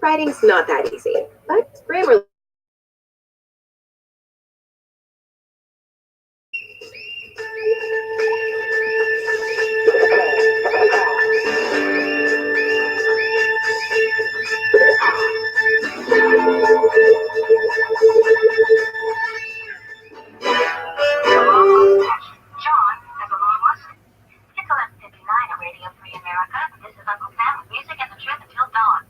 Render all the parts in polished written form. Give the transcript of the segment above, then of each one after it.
Writing's not that easy, but Grammarly. John has a long mustache. It's 11:59 at Radio Free America. This is Uncle Sam with music and the truth until dawn.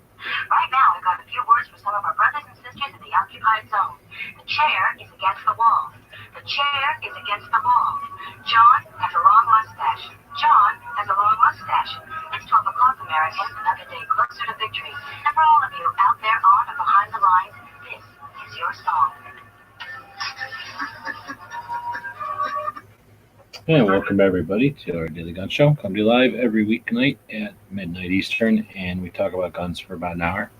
Right now, we've got a few words for some of our brothers and sisters in the occupied zone. The chair is against the wall. The chair is against the wall. John has a long mustache. John has a long mustache. It's 12 o'clock, Americans, another day closer to victory. And for all of you out there on or behind the lines, this is your song. And welcome everybody to our Daily Gun Show. Come to you live every weeknight at midnight Eastern, and we talk about guns for about an hour.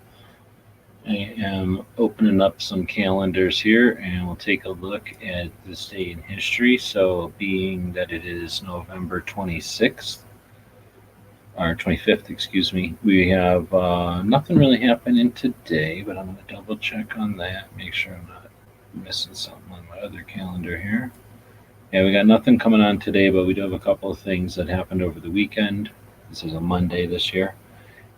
I am opening up some calendars here, and we'll take a look at this day in history. So, being that it is November 26th, or 25th, excuse me, we have nothing really happening today, but I'm going to double check on that, make sure I'm not missing something on my other calendar here. Yeah, we got nothing coming on today, but we do have a couple of things that happened over the weekend. This is a Monday this year.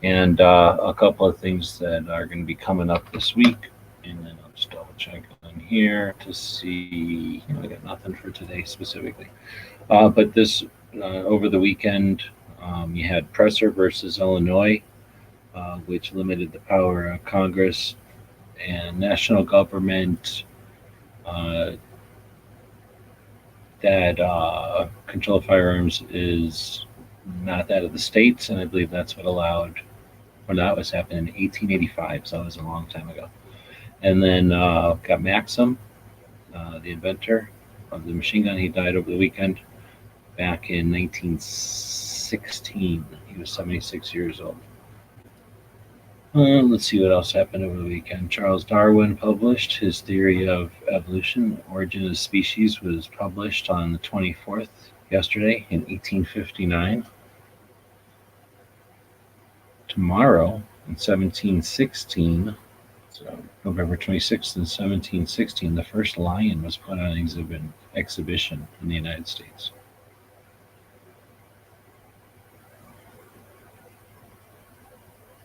And a couple of things that are going to be coming up this week. And then I'll just double check on here to see. I got nothing for today specifically. But this, over the weekend, you had Presser versus Illinois, which limited the power of Congress and national government. That control of firearms is not that of the states, and I believe that's what allowed, or that was happening in 1885, so that was a long time ago. And then got Maxim, the inventor of the machine gun. He died over the weekend back in 1916. He was 76 years old. Let's see what else happened over the weekend. Charles Darwin published his theory of evolution. Origin of Species was published on the 24th, yesterday, in 1859. Tomorrow, in 1716, so November 26th, in 1716, the first lion was put on exhibition in the United States.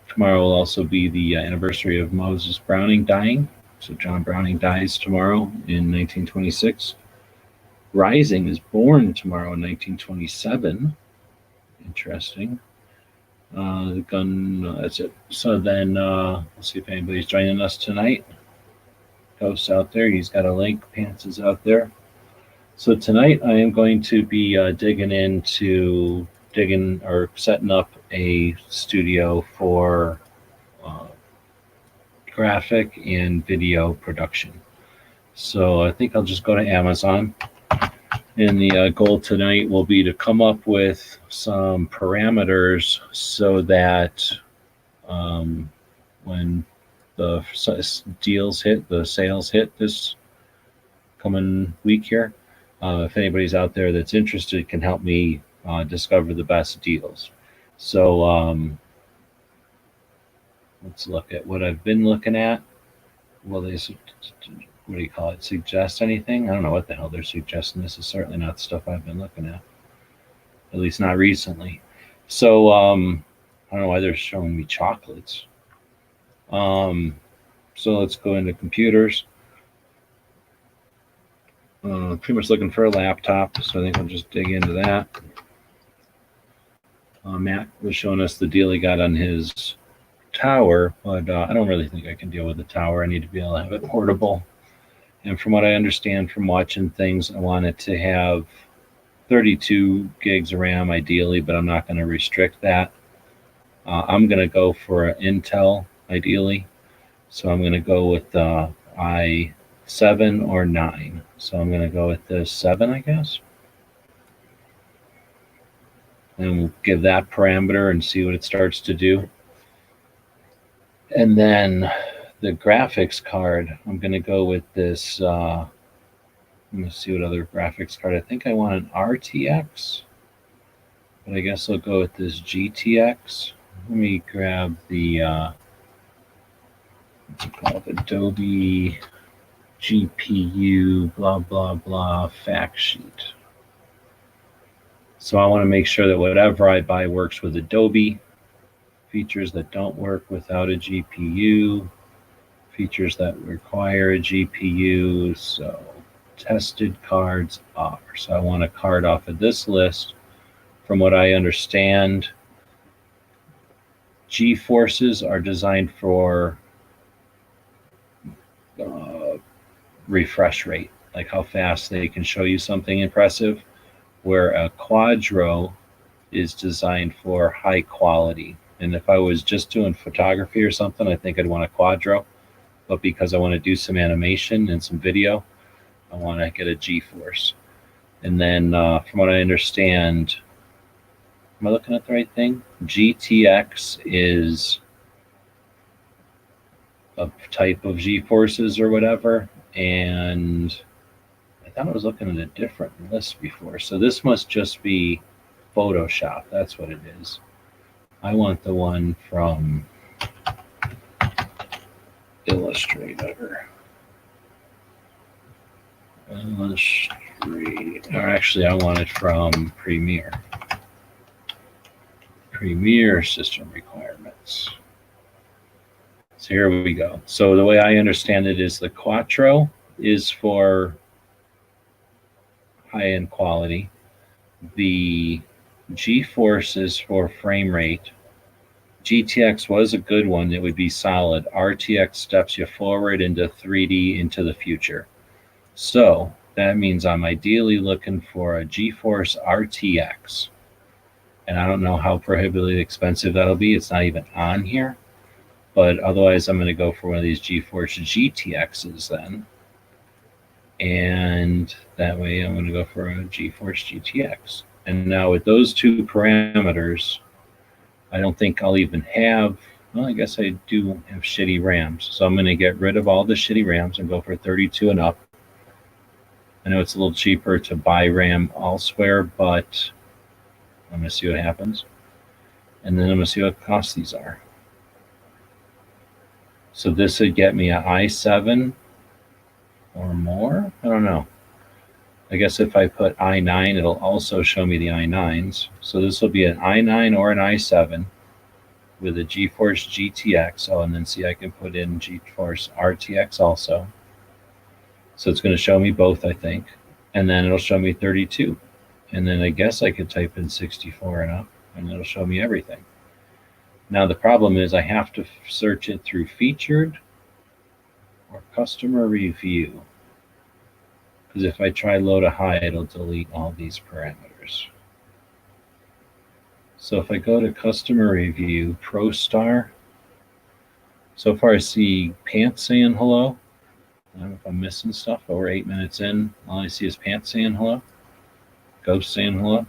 Tomorrow will also be the anniversary of Moses Browning dying. So John Browning dies tomorrow in 1926. Rising is born tomorrow in 1927. Interesting. The gun, that's it. So then, let's see if anybody's joining us tonight. Ghosts out there, he's got a link. Pants is out there. So tonight I am going to be setting up a studio for graphic and video production. So I think I'll just go to Amazon, and the goal tonight will be to come up with some parameters so that when the sales hit this coming week here, if anybody's out there that's interested, can help me discover the best deals. So let's look at what I've been looking at. Will they, what do you call it, suggest anything? I don't know what the hell they're suggesting. This is certainly not the stuff I've been looking at least not recently. So I don't know why they're showing me chocolates. So let's go into computers. Pretty much looking for a laptop, so I think I'll just dig into that. Matt was showing us the deal he got on his tower, but I don't really think I can deal with the tower. I need to be able to have it portable. And from what I understand from watching things, I want it to have 32 gigs of RAM ideally, but I'm not going to restrict that. I'm going to go for an Intel ideally. So I'm going to go with i7 or 9. So I'm going to go with the 7, I guess. And we'll give that parameter and see what it starts to do. And then the graphics card, I'm going to go with this. Let me see what other graphics card. I think I want an RTX, but I guess I'll go with this GTX. Let me grab the what's it called? Adobe GPU, blah, blah, blah, fact sheet. So I want to make sure that whatever I buy works with Adobe. Features that don't work without a GPU. Features that require a GPU. So tested cards are. So I want a card off of this list. From what I understand, GeForces are designed for refresh rate, like how fast they can show you something impressive, where a Quadro is designed for high quality. And if I was just doing photography or something, I think I'd want a Quadro. But because I want to do some animation and some video, I want to get a GeForce. And then from what I understand, am I looking at the right thing? GTX is a type of GeForces or whatever. And I thought I was looking at a different list before. So this must just be Photoshop. That's what it is. I want the one from Illustrator. Or actually, I want it from Premiere. Premiere system requirements. So here we go. So the way I understand it is the Quattro is for high-end quality. The GeForce is for frame rate. GTX was a good one. It would be solid. RTX steps you forward into 3D into the future. So that means I'm ideally looking for a GeForce RTX. And I don't know how prohibitively expensive that'll be. It's not even on here. But otherwise, I'm going to go for one of these GeForce GTXs then. And that way, I'm going to go for a GeForce GTX. And now with those two parameters, I don't think I'll even have, well, I guess I do have shitty RAMs. So I'm going to get rid of all the shitty RAMs and go for 32 and up. I know it's a little cheaper to buy RAM elsewhere, but I'm going to see what happens. And then I'm going to see what costs these are. So this would get me an i7 or more? I don't know. I guess if I put i9, it'll also show me the i9s. So this will be an i9 or an i7 with a GeForce GTX. Oh, and then see, I can put in GeForce RTX also. So it's going to show me both, I think. And then it'll show me 32. And then I guess I could type in 64 and up, and it'll show me everything. Now the problem is I have to search it through featured or customer review. Because if I try low to high, it'll delete all these parameters. So if I go to customer review, ProStar, so far I see Pants saying hello. I don't know if I'm missing stuff, but we're 8 minutes in. All I see is Pants saying hello, Ghost saying hello,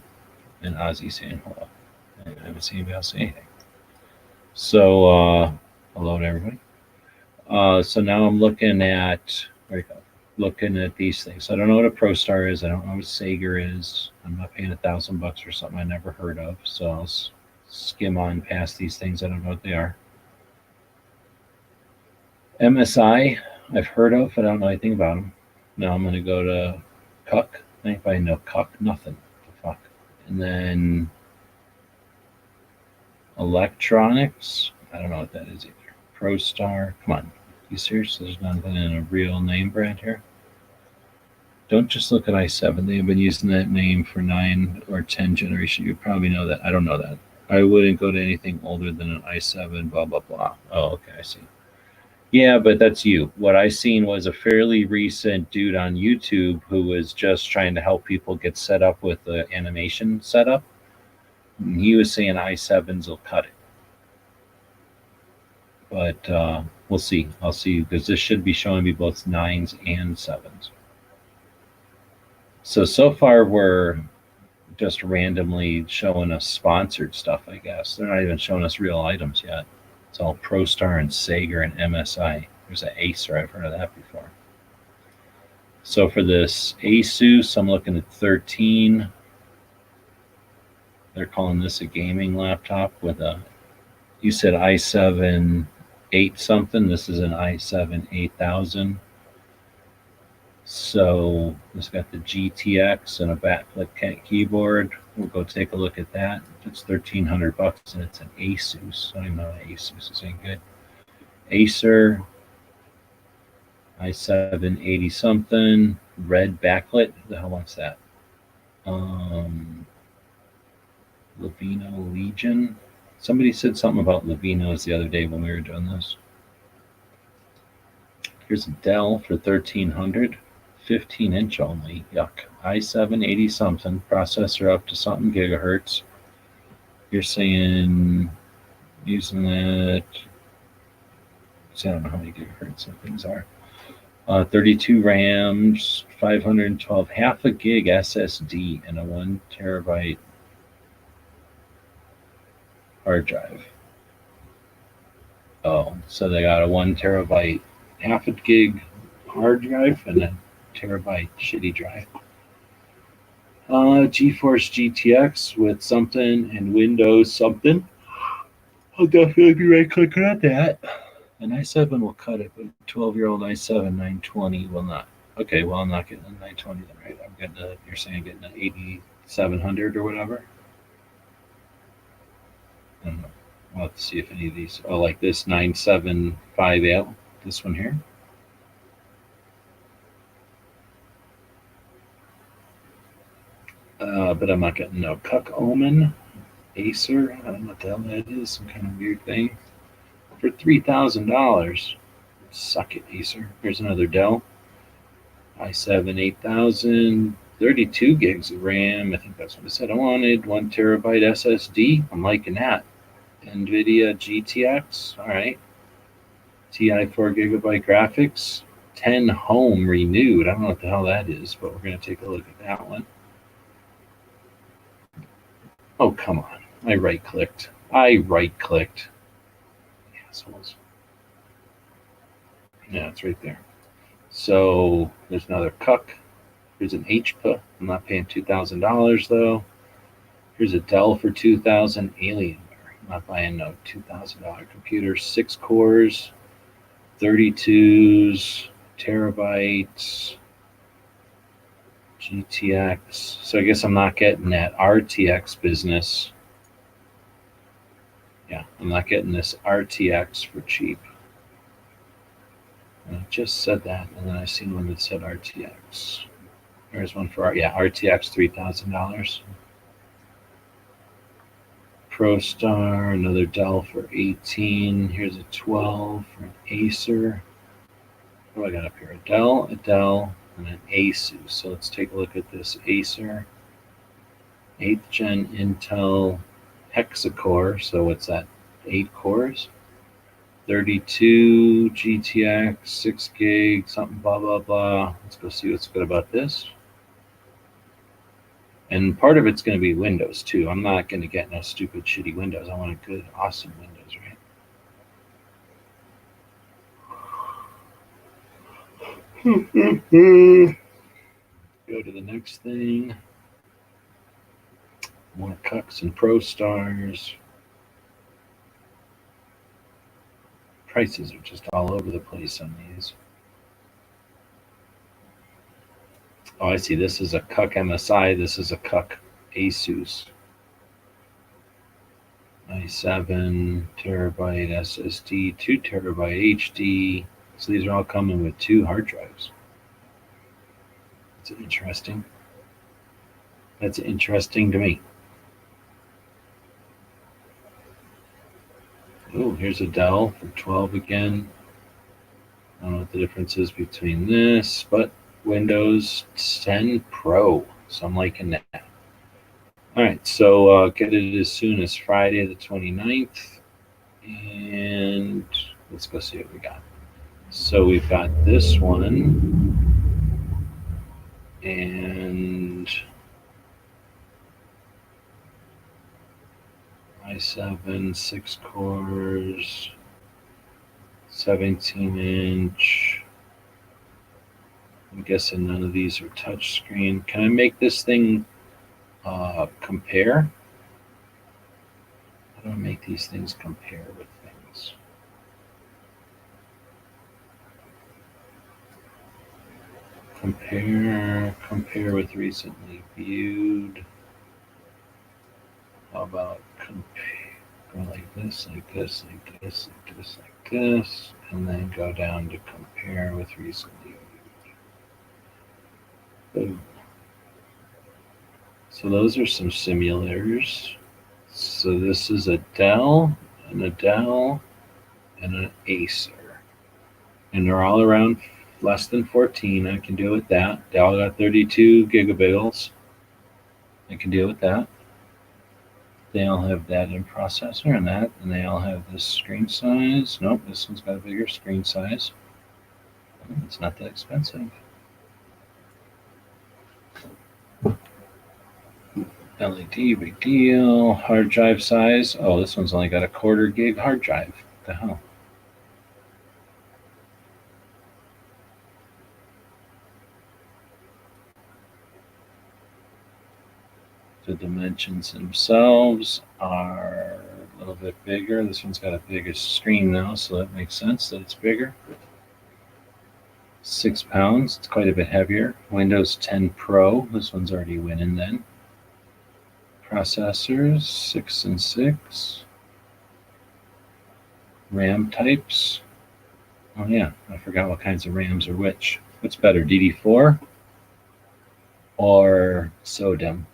and Ozzy saying hello. I haven't seen anybody else say anything. So hello to everybody. So now I'm looking at, looking at these things. I don't know what a ProStar is. I don't know what Sager is. I'm not paying $1,000 for something I never heard of. So I'll skim on past these things. I don't know what they are. MSI, I've heard of, but I don't know anything about them. Now I'm going to go to Cuck. Anybody know Cuck? Nothing. The fuck. And then Electronics. I don't know what that is either. ProStar. Come on. You serious? There's nothing in a real name brand here? Don't just look at i7. They've been using that name for 9 or 10 generation. You probably know that. I don't know that. I wouldn't go to anything older than an i7, blah, blah, blah. Oh, okay, I see. Yeah, but that's you. What I seen was a fairly recent dude on YouTube who was just trying to help people get set up with the animation setup. And he was saying i7s will cut it. But we'll see. I'll see, because this should be showing me both 9s and 7s. So far we're just randomly showing us sponsored stuff, I guess. They're not even showing us real items yet. It's all ProStar and Sager and MSI. There's an Acer. I've heard of that before. So for this Asus, I'm looking at 13. They're calling this a gaming laptop with a, you said i7 8 something. This is an i7 8000. So it's got the GTX and a backlit keyboard. We'll go take a look at that. It's $1,300 and it's an Asus. I know Asus is ain't good. Acer i7 80 something, red backlit. Who the hell wants that? Levino Legion. Somebody said something about Levinos the other day when we were doing this. Here's a Dell for 1,300, 15-inch only. Yuck. i7 80 something, processor up to something gigahertz. You're saying using that. I don't know how many gigahertz some things are. 32 RAMs, 512, half a gig SSD, and a 1 terabyte hard drive. Oh, so they got a 1 terabyte, half a gig hard drive, and a terabyte shitty drive. GeForce GTX with something and Windows something. I'll definitely be right clicking on that. An i7 will cut it, but 12-year-old i7 920 will not. Okay, well, I'm not getting a 920 then, right? I'm getting a, you're saying getting an 8700 or whatever? I don't know. We'll have to see if any of these, oh, like this 975L, this one here. But I'm not getting no Cuck Omen, Acer, I don't know what the hell that is, some kind of weird thing. For $3,000. Suck it, Acer. Here's another Dell. i7 8000, 32 gigs of RAM. I think that's what I said I wanted. 1 terabyte SSD. I'm liking that. NVIDIA GTX. All right. TI 4 gigabyte graphics. 10 home renewed. I don't know what the hell that is, but we're going to take a look at that one. Oh, come on. I right-clicked. Assholes. Yeah, it's right there. So there's another Cuck. Here's an HP. I'm not paying $2,000 though. Here's a Dell for $2,000. Alienware. I'm not buying no $2,000 computer. 6 cores, 32s, terabytes, GTX. So I guess I'm not getting that RTX business. Yeah, I'm not getting this RTX for cheap. And I just said that, and then I seen one that said RTX. There's one for RTX $3,000. ProStar, another Dell for 18. Here's a 12 for an Acer. What do I got up here? A Dell, and an Asus. So let's take a look at this Acer 8th gen Intel Hexacore. So what's that? 8 cores. 32 GTX, 6 gig, something blah, blah, blah. Let's go see what's good about this. And part of it's going to be Windows too. I'm not going to get no stupid shitty Windows. I want a good, awesome Windows, right? Go to the next thing. More Cucks and ProStars. Prices are just all over the place on these. Oh, I see. This is a Cuck MSI. This is a Cuck Asus. i7 terabyte SSD, 2 terabyte HD. So these are all coming with 2 hard drives. That's interesting. That's interesting to me. Oh, here's a Dell for 12 again. I don't know what the difference is between this, but Windows 10 Pro. So I'm liking that. All right, so get it as soon as Friday the 29th. And let's go see what we got. So we've got this one. And i7, 6 cores, 17-inch. I'm guessing none of these are touchscreen. Can I make this thing compare? How do I make these things compare with things? Compare with recently viewed. How about compare? Go like this, like this, like this, like this, like this, and then go down to compare with recently viewed. Boom. So those are some simulators. So this is a Dell, and a Dell, and an Acer. And they're all around less than 14. I can deal with that. They all got 32 gigabits. I can deal with that. They all have that in processor and that, and they all have this screen size. Nope, this one's got a bigger screen size. It's not that expensive. LED, big deal. Hard drive size. Oh, this one's only got a 1/4 gig hard drive. What the hell? The dimensions themselves are a little bit bigger. This one's got a bigger screen now, so that makes sense that it's bigger. 6 pounds. It's quite a bit heavier. Windows 10 Pro. This one's already winning then. Processors 6 and 6. RAM types. Oh yeah, I forgot what kinds of RAMs are which. What's better, DD4 or SODIMM?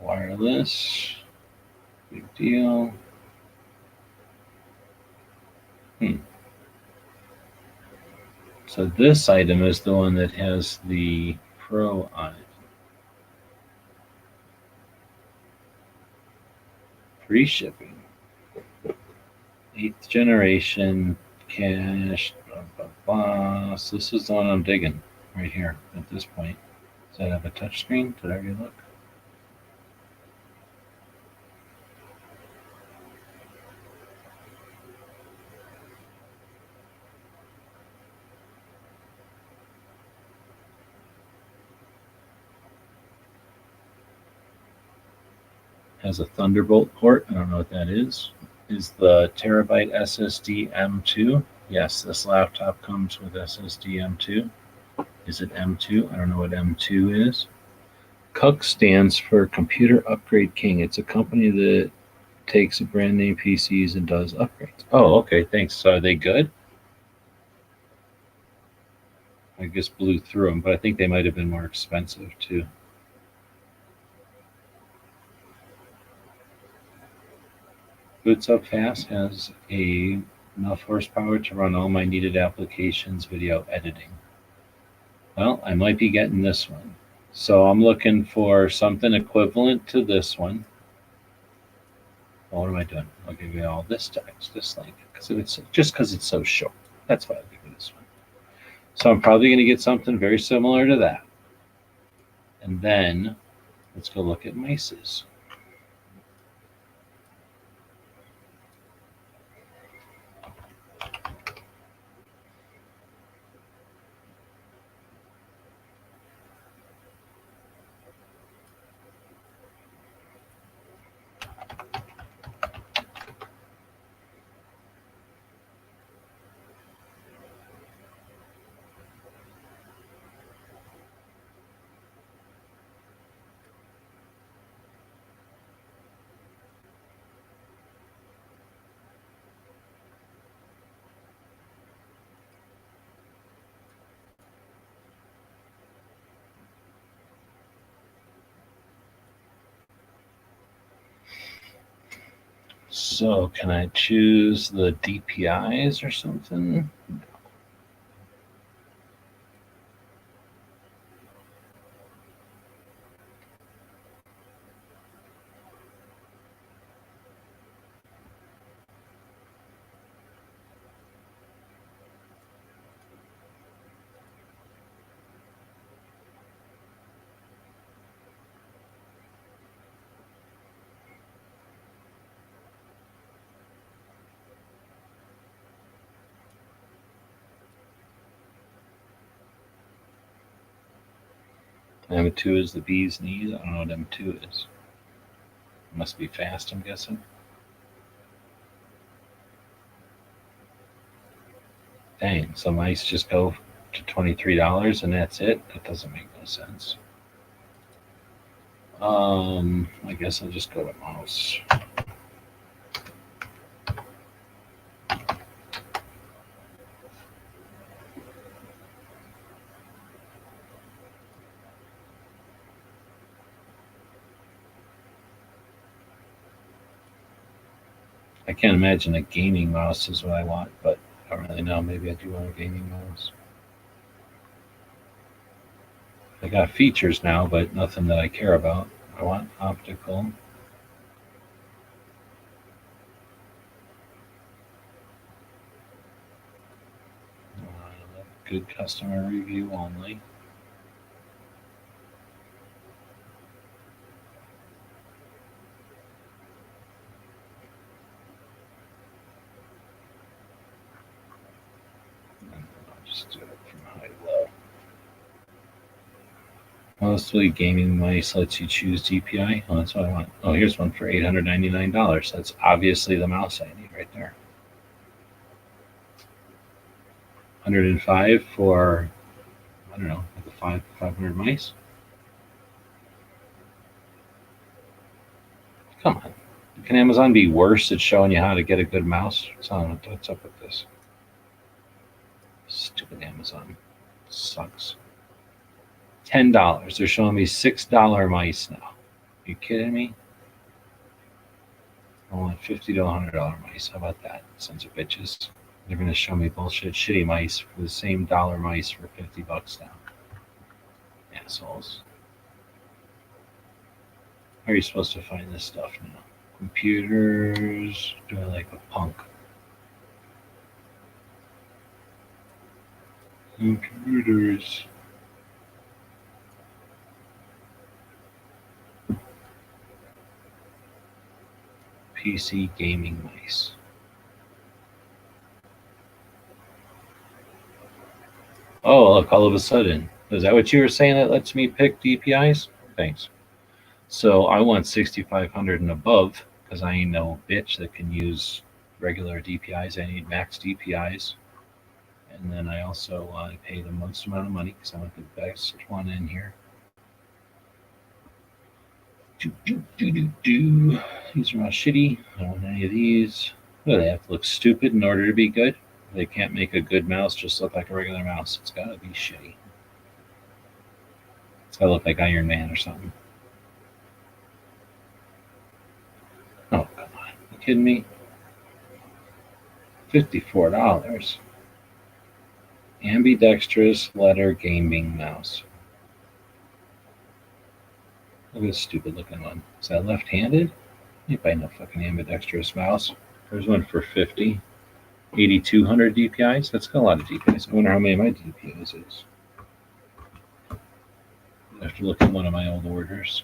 Wireless. Big deal. So this item is the one that has the Pro on it. Free shipping. 8th generation cached. So this is the one I'm digging right here at this point. Does that have a touchscreen? Did I already look? Has a Thunderbolt port. I don't know what that is. Is the terabyte SSD M2? Yes, this laptop comes with SSD M2. Is it M2? I don't know what M2 is. CUK stands for Computer Upgrade King. It's a company that takes brand name PCs and does upgrades. Oh, okay, thanks. So are they good? I just blew through them, but I think they might have been more expensive too. Boots up fast, has enough horsepower to run all my needed applications, video editing. Well, I might be getting this one. So I'm looking for something equivalent to this one. Well, what am I doing? I'll give you all this text, this link, because it's so short. That's why I'll give you this one. So I'm probably going to get something very similar to that. And then let's go look at mices. So can I choose the DPIs or something? M2 is the bee's knees. I don't know what M2 is. It must be fast, I'm guessing. Dang, some mice just go to $23 and that's it. That doesn't make no sense. I guess I'll just go to mouse. I can't imagine a gaming mouse is what I want, but I don't really know. Maybe I do want a gaming mouse. I got features now, but nothing that I care about. I want optical. Good customer review only. I'll just do it from high to low. Mostly gaming mice lets you choose DPI. Oh, that's what I want. Oh, here's one for $899. That's obviously the mouse I need right there. 105 for, I don't know, like a 500 mice. Come on. Can Amazon be worse at showing you how to get a good mouse? So I don't know what's up with this. Stupid Amazon. Sucks. $10. They're showing me $6 mice now. Are you kidding me? I want $50 to $100 mice. How about that? Sons of bitches. They're going to show me bullshit shitty mice for the same dollar mice for $50 now. Assholes. How are you supposed to find this stuff now? Computers. Do I like a punk? Computers. PC gaming mice. Oh, look, all of a sudden. Is that what you were saying that lets me pick DPIs? Thanks. So I want 6500 and above because I ain't no bitch that can use regular DPIs. I need max DPIs. And then I also pay the most amount of money because I want the best one in here. These are all shitty. I don't want any of these. Well, they have to look stupid in order to be good. They can't make a good mouse just look like a regular mouse. It's got to be shitty. It's got to look like Iron Man or something. Oh, come on. You kidding me? $54. Ambidextrous letter gaming mouse. Look at this stupid looking one. Is that left-handed? You buy no fucking ambidextrous mouse. There's one for 50. 8200 DPIs. That's got a lot of DPIs. I wonder how many my DPIs is. I have to look at one of my old orders.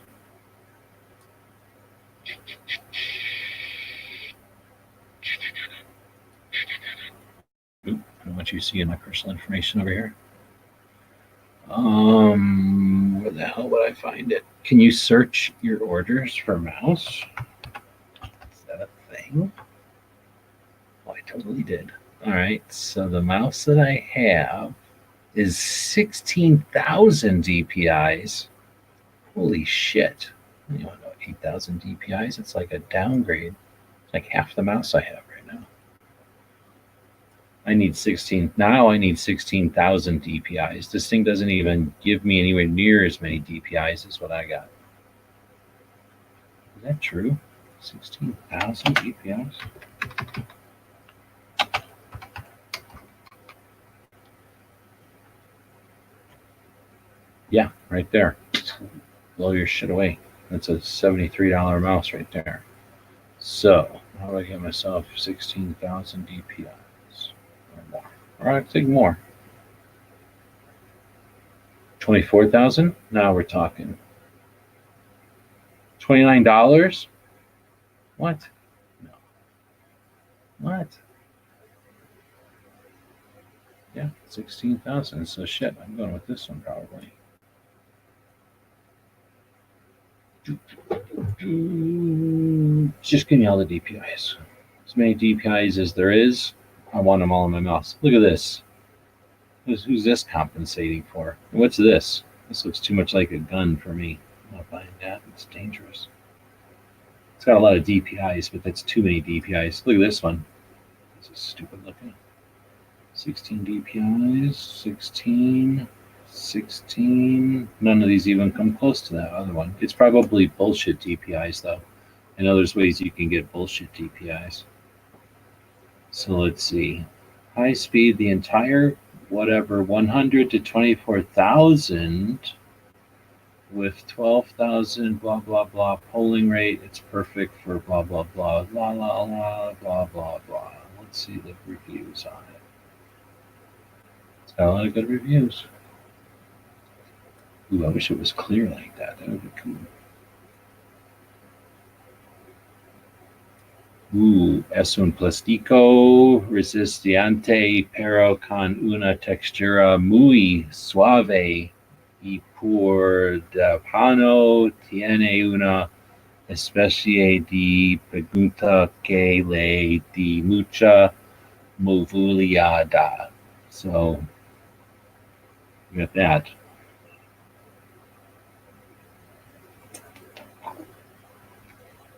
Oop, I don't want you seeing my personal information over here. Where the hell would I find it? Can you search your orders for mouse? Is that a thing? Oh, I totally did. All right, so the mouse that I have is 16,000 DPIs. Holy shit. You want to know 8,000 DPIs? It's like a downgrade. It's like half the mouse I have right now. I need 16,000 DPIs. This thing doesn't even give me anywhere near as many DPIs as what I got. Is that true? 16,000 DPIs? Yeah, right there. Blow your shit away. That's a $73 mouse right there. So, how do I get myself 16,000 DPIs or more? Or I think more. 24,000? Now we're talking. $29? What? No. What? Yeah, 16,000. So shit, I'm going with this one probably. Just give me all the DPIs. As many DPIs as there is, I want them all in my mouse. Look at this. Who's this compensating for? What's this? This looks too much like a gun for me. I'm not buying that. It's dangerous. It's got a lot of DPIs, but that's too many DPIs. Look at this one. This is stupid looking. 16 DPIs, 16, 16. None of these even come close to that other one. It's probably bullshit DPIs, though. I know there's ways you can get bullshit DPIs. So let's see. High speed, the entire whatever, 100 to 24,000 with 12,000 blah blah blah polling rate. It's perfect for blah blah blah blah blah blah blah blah blah. Let's see the reviews on it. It's got a lot of good reviews. Ooh, I wish it was clear like that. That would be cool. Ooh, es un plástico resistente pero con una textura muy suave y por de pano tiene una especie de pregunta que le di mucha movilidad. So, we got that.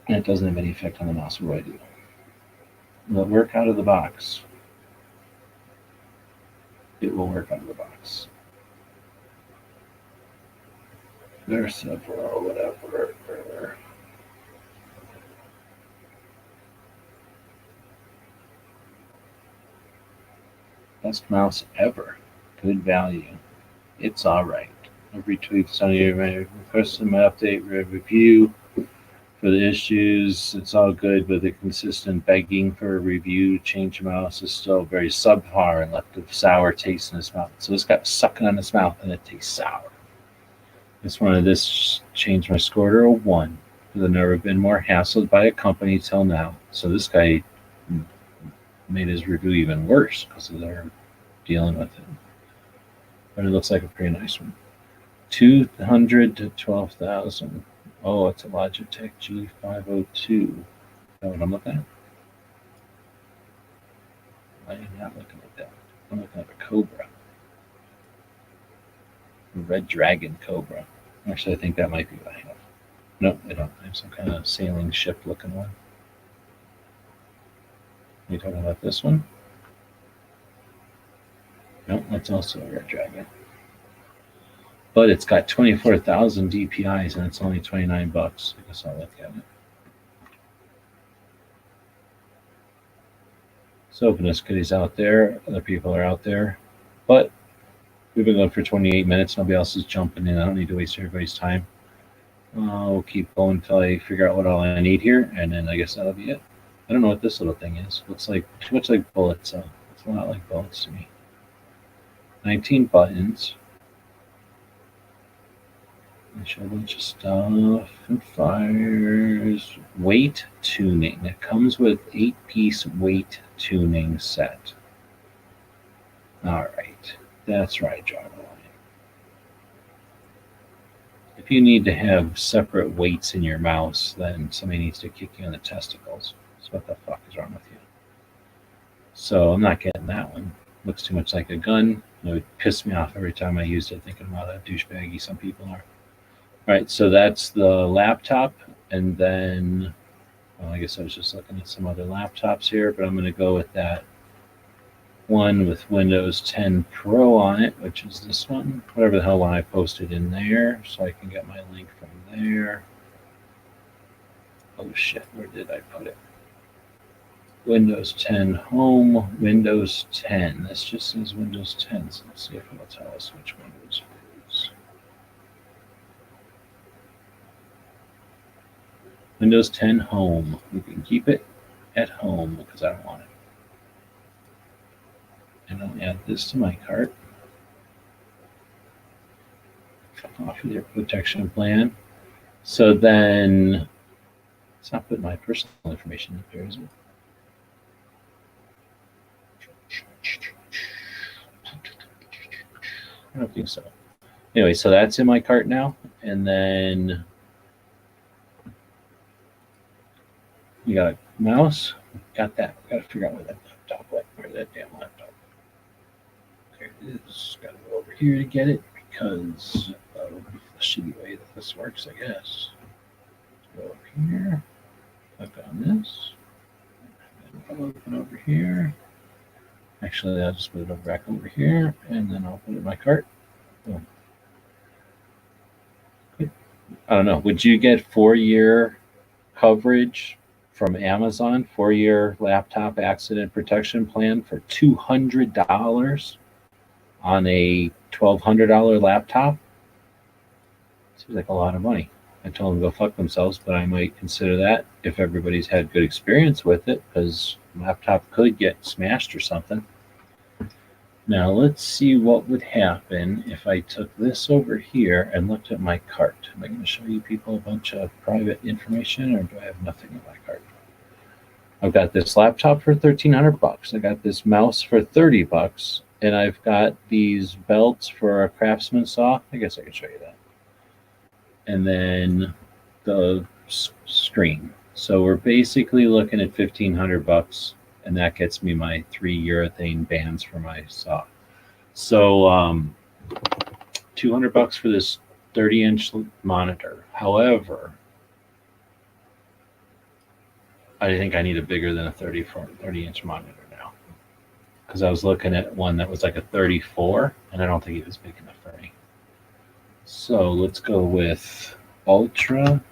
And it doesn't have any effect on the mouse. What do I do? Will it work out of the box? It will work out of the box. There's several, whatever. Best mouse ever. Good value. It's all right. Every tweet's on your request my update review for the issues. It's all good, but the consistent begging for a review change mouse is still very subpar and left a sour taste in his mouth. So this guy's sucking on his mouth and it tastes sour. This one of this changed my score to a 1. I've never been more hassled by a company till now. So this guy made his review even worse because they're dealing with it. But it looks like a pretty nice one. 200 to 12,000. Oh, it's a Logitech G502. Is that what I'm looking at? I am not looking at that. I'm looking at a Cobra. A Red Dragon Cobra. Actually, I think that might be what I have. No, I don't. I have some kind of sailing ship looking one. Are you talking about this one? No, that's also a Red Dragon. But it's got 24,000 DPIs and it's only 29 bucks. I guess I'll look at it. So Openness Kitty's out there. Other people are out there. But we've been going for 28 minutes. Nobody else is jumping in. I don't need to waste everybody's time. We'll keep going until I figure out what all I need here. And then I guess that'll be it. I don't know what this little thing is. Looks like too much like bullets. It's a lot like bullets to me. 19 buttons. I show a bunch of stuff and fires. Weight tuning. It comes with 8-piece weight tuning set. All right. That's right, draw the line. If you need to have separate weights in your mouse, then somebody needs to kick you in the testicles. So what the fuck is wrong with you? So I'm not getting that one. Looks too much like a gun. It would piss me off every time I used it, thinking about how douchebaggy some people are. All right, so that's the laptop, and then, well, I guess I was just looking at some other laptops here, but I'm going to go with that one with Windows 10 Pro on it, which is this one, whatever the hell one I posted in there, so I can get my link from there. Oh shit, where did I put it? Windows 10 Home, Windows 10. This just says Windows 10, so let's see if it'll tell us which Windows it is. Windows 10 Home. We can keep it at home because I don't want it. And I'll add this to my cart. Off of their protection plan. So then, it's not putting my personal information up there, is it? I don't think so. Anyway, so that's in my cart now. And then we got a mouse. Got that. Got to figure out where that laptop went. Where's that damn laptop? There it is. here to get it because of the shitty way that this works, I guess. Go up here, click on this, and I'll open over here. Actually, I'll just put it over back over here, and then I'll put it in my cart. Boom. Good. I don't know. Would you get 4-year coverage from Amazon, 4-year laptop accident protection plan for $200 on a $1,200 laptop? Seems like a lot of money. I told them to go fuck themselves, but I might consider that if everybody's had good experience with it, because laptop could get smashed or something. Now let's see what would happen if I took this over here and looked at my cart. Am I going to show you people a bunch of private information, or do I have nothing in my cart? I've got this laptop for $1,300. I got this mouse for $30, and I've got these belts for a Craftsman saw. I guess I can show you that. And then the screen. So we're basically looking at $1,500, and that gets me my 3 urethane bands for my saw. So $200 for this 30-inch monitor. However, I think I need a bigger than a 30-inch monitor now, because I was looking at one that was like a 34, and I don't think it was big enough for me. So let's go with ultra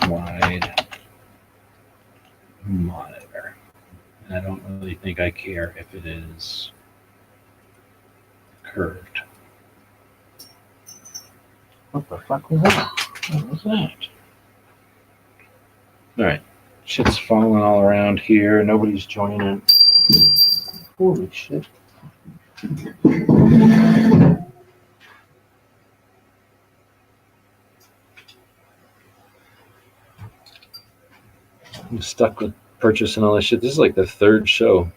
wide monitor. And I don't really think I care if it is curved. What the fuck was that? What was that? All right. Shit's falling all around here. Nobody's joining. Holy shit. I'm stuck with purchasing all this shit. This is like the third show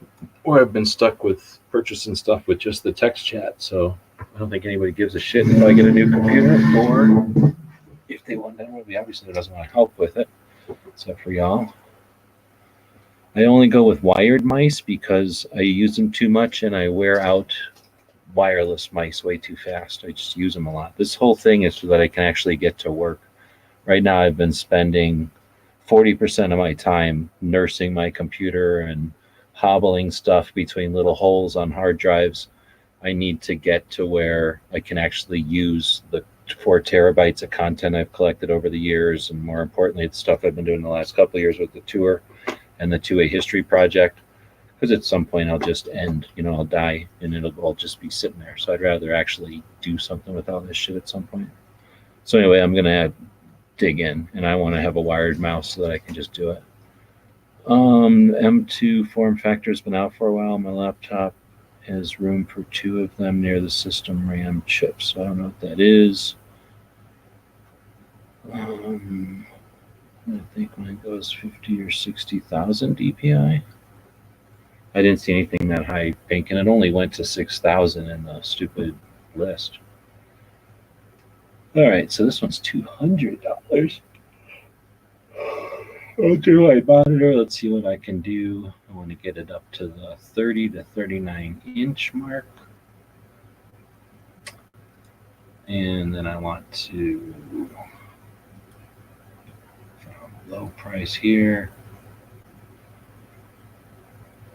where I've been stuck with purchasing stuff with just the text chat. So I don't think anybody gives a shit if I get a new computer, or if they want that. Nobody obviously doesn't want to help with it, except for y'all. I only go with wired mice because I use them too much and I wear out wireless mice way too fast. I just use them a lot. This whole thing is so that I can actually get to work. Right now I've been spending 40% of my time nursing my computer and hobbling stuff between little holes on hard drives. I need to get to where I can actually use the 4 terabytes of content I've collected over the years, and more importantly, the stuff I've been doing the last couple of years with the tour and the 2A history project, because at some point I'll just end, I'll die and it'll all just be sitting there. So I'd rather actually do something with all this shit at some point. So anyway, I'm going to dig in, and I want to have a wired mouse so that I can just do it. M2 form factor has been out for a while. My laptop has room for 2 of them near the system RAM chip, so I don't know what that is. I think mine goes 50 or 60,000 DPI. I didn't see anything that high, Pink, and it only went to 6,000 in the stupid list. All right, so this one's $200. I'll do my monitor. Let's see what I can do. I want to get it up to the 30 to 39 inch mark. And then I want to, low price here.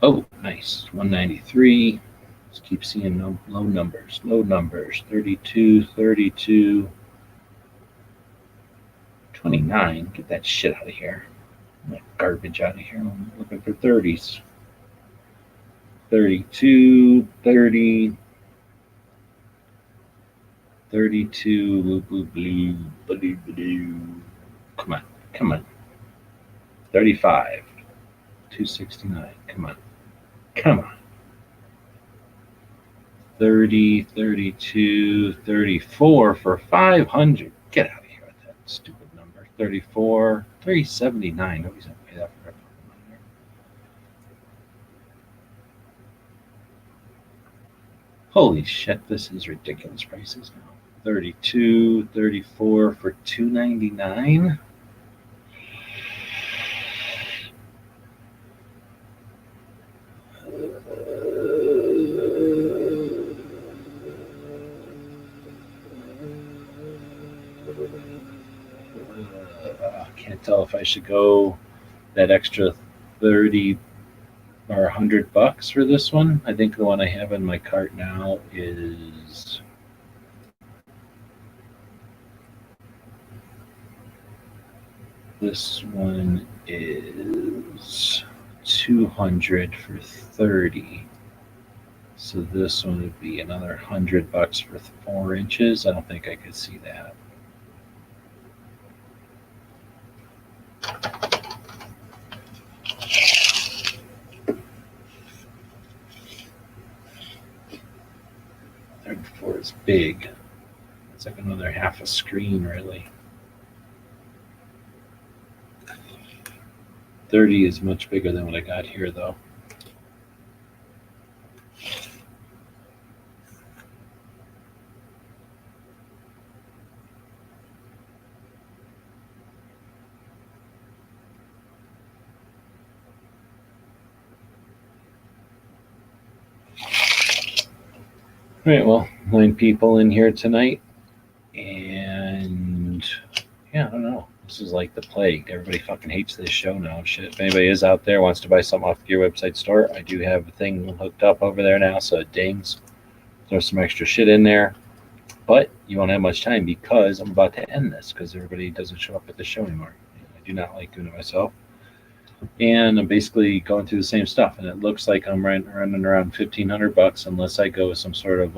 Oh, nice. 193. Let's keep seeing low numbers. Low numbers. 32, 32. 29. Get that shit out of here. That garbage out of here. I'm looking for 30s. 32, 30. 32. Blue, blue, blue, blue. Come on. Come on. 35. 269. Come on. Come on. 30, 32, 34 for 500. Get out of here with that stupid number. 34, 379. Nobody's going to pay that for a monitor. Holy shit, this is ridiculous prices now. 32, 34 for 299. tell if I should go that extra 30 or $100 for this one. I think the one I have in my cart now is this one is 200 for 30. So this one would be another $100 for 4 inches. I don't think I could see that. $34 is big. It's like another half a screen, really. 30 is much bigger than what I got here, though. All right, well, 9 people in here tonight, and yeah, I don't know. This is like the plague. Everybody fucking hates this show now. Shit. If anybody is out there wants to buy something off the Gear website store, I do have a thing hooked up over there now, so it dings. Throw some extra shit in there, but you won't have much time because I'm about to end this because everybody doesn't show up at the show anymore. I do not like doing it myself. And I'm basically going through the same stuff, and it looks like I'm running around $1,500 unless I go with some sort of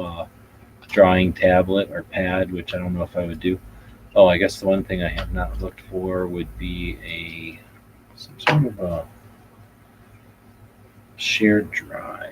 drawing tablet or pad, which I don't know if I would do. Oh, I guess the one thing I have not looked for would be some sort of a shared drive.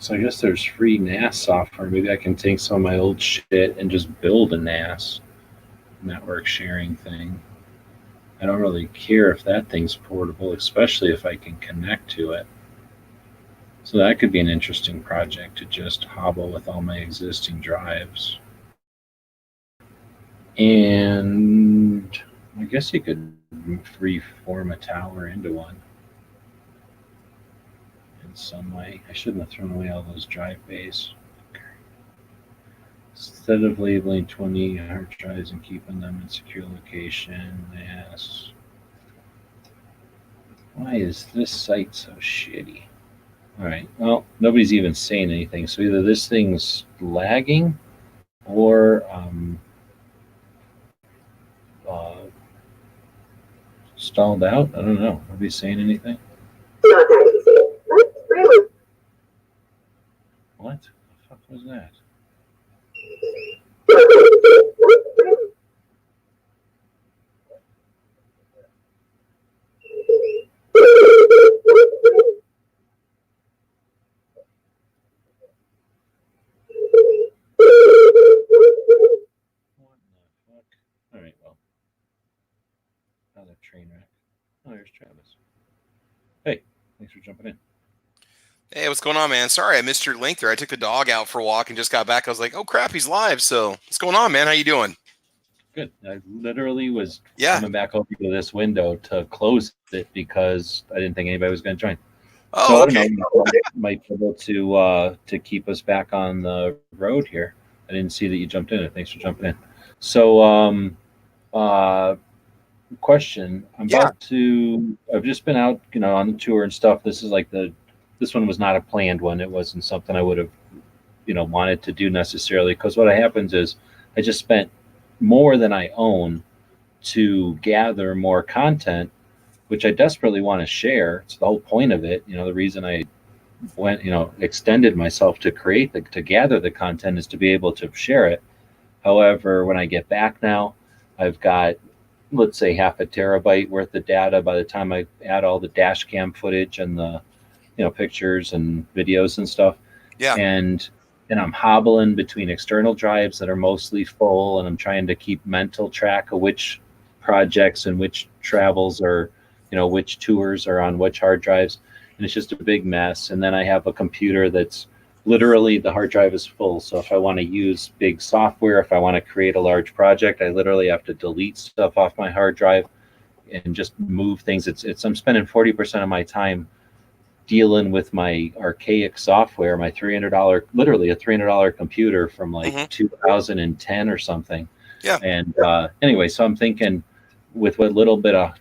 So I guess there's free NAS software. Maybe I can take some of my old shit and just build a NAS network sharing thing. I don't really care if that thing's portable, especially if I can connect to it. So that could be an interesting project to just hobble with all my existing drives. And I guess you could reform a tower into one in some way. I shouldn't have thrown away all those drive bays. Instead of labeling 20 hard drives and keeping them in secure location, yes. Why is this site so shitty? All right, well, nobody's even saying anything. So either this thing's lagging or stalled out. I don't know. Nobody's saying anything. Not that easy. But Graham What the fuck was that? What the fuck? All right, well, another train wreck. Oh, there's Travis. Hey, thanks for jumping in. Hey, what's going on, man? Sorry I missed your link there. I took the dog out for a walk and just got back. I was like, oh crap, he's live. So what's going on, man? How you doing? Good. I literally was coming back over to this window to close it because I didn't think anybody was going to join. Oh, so okay. I don't know, might be able to keep us back on the road here. I didn't see that you jumped in. Thanks for jumping in. So, question. I've just been out, on the tour and stuff. This is like this one was not a planned one. It wasn't something I would have, wanted to do necessarily. Because what happens is I just spent more than I own to gather more content which I desperately want to share. It's the whole point of it. The reason I went, extended myself to to gather the content is to be able to share it. However, when I get back now, I've got, let's say, half a terabyte worth of data by the time I add all the dash cam footage and the, pictures and videos and stuff. Yeah. And I'm hobbling between external drives that are mostly full, and I'm trying to keep mental track of which projects and which travels or, which tours are on which hard drives. And it's just a big mess. And then I have a computer that's literally, the hard drive is full. So if I want to use big software, if I want to create a large project, I literally have to delete stuff off my hard drive and just move things. I'm spending 40% of my time dealing with my archaic software, my literally a $300 computer from like 2010 or something. Yeah. And anyway, so I'm thinking with what little bit of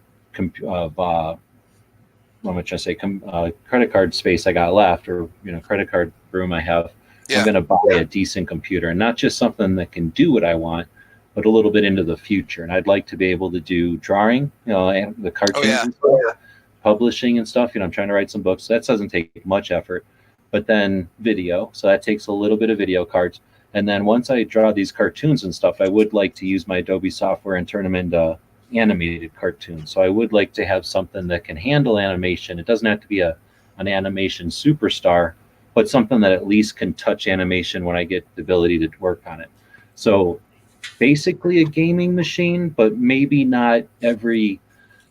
how much I say credit card space I got left, or credit card room I have, I'm going to buy a decent computer, and not just something that can do what I want, but a little bit into the future. And I'd like to be able to do drawing, and the cartoons, and stuff, publishing and stuff. I'm trying to write some books. That doesn't take much effort, but then video. So that takes a little bit of video cards. And then once I draw these cartoons and stuff, I would like to use my Adobe software and turn them into animated cartoons. So I would like to have something that can handle animation. It doesn't have to be an animation superstar, but something that at least can touch animation when I get the ability to work on it. So basically a gaming machine, but maybe not every,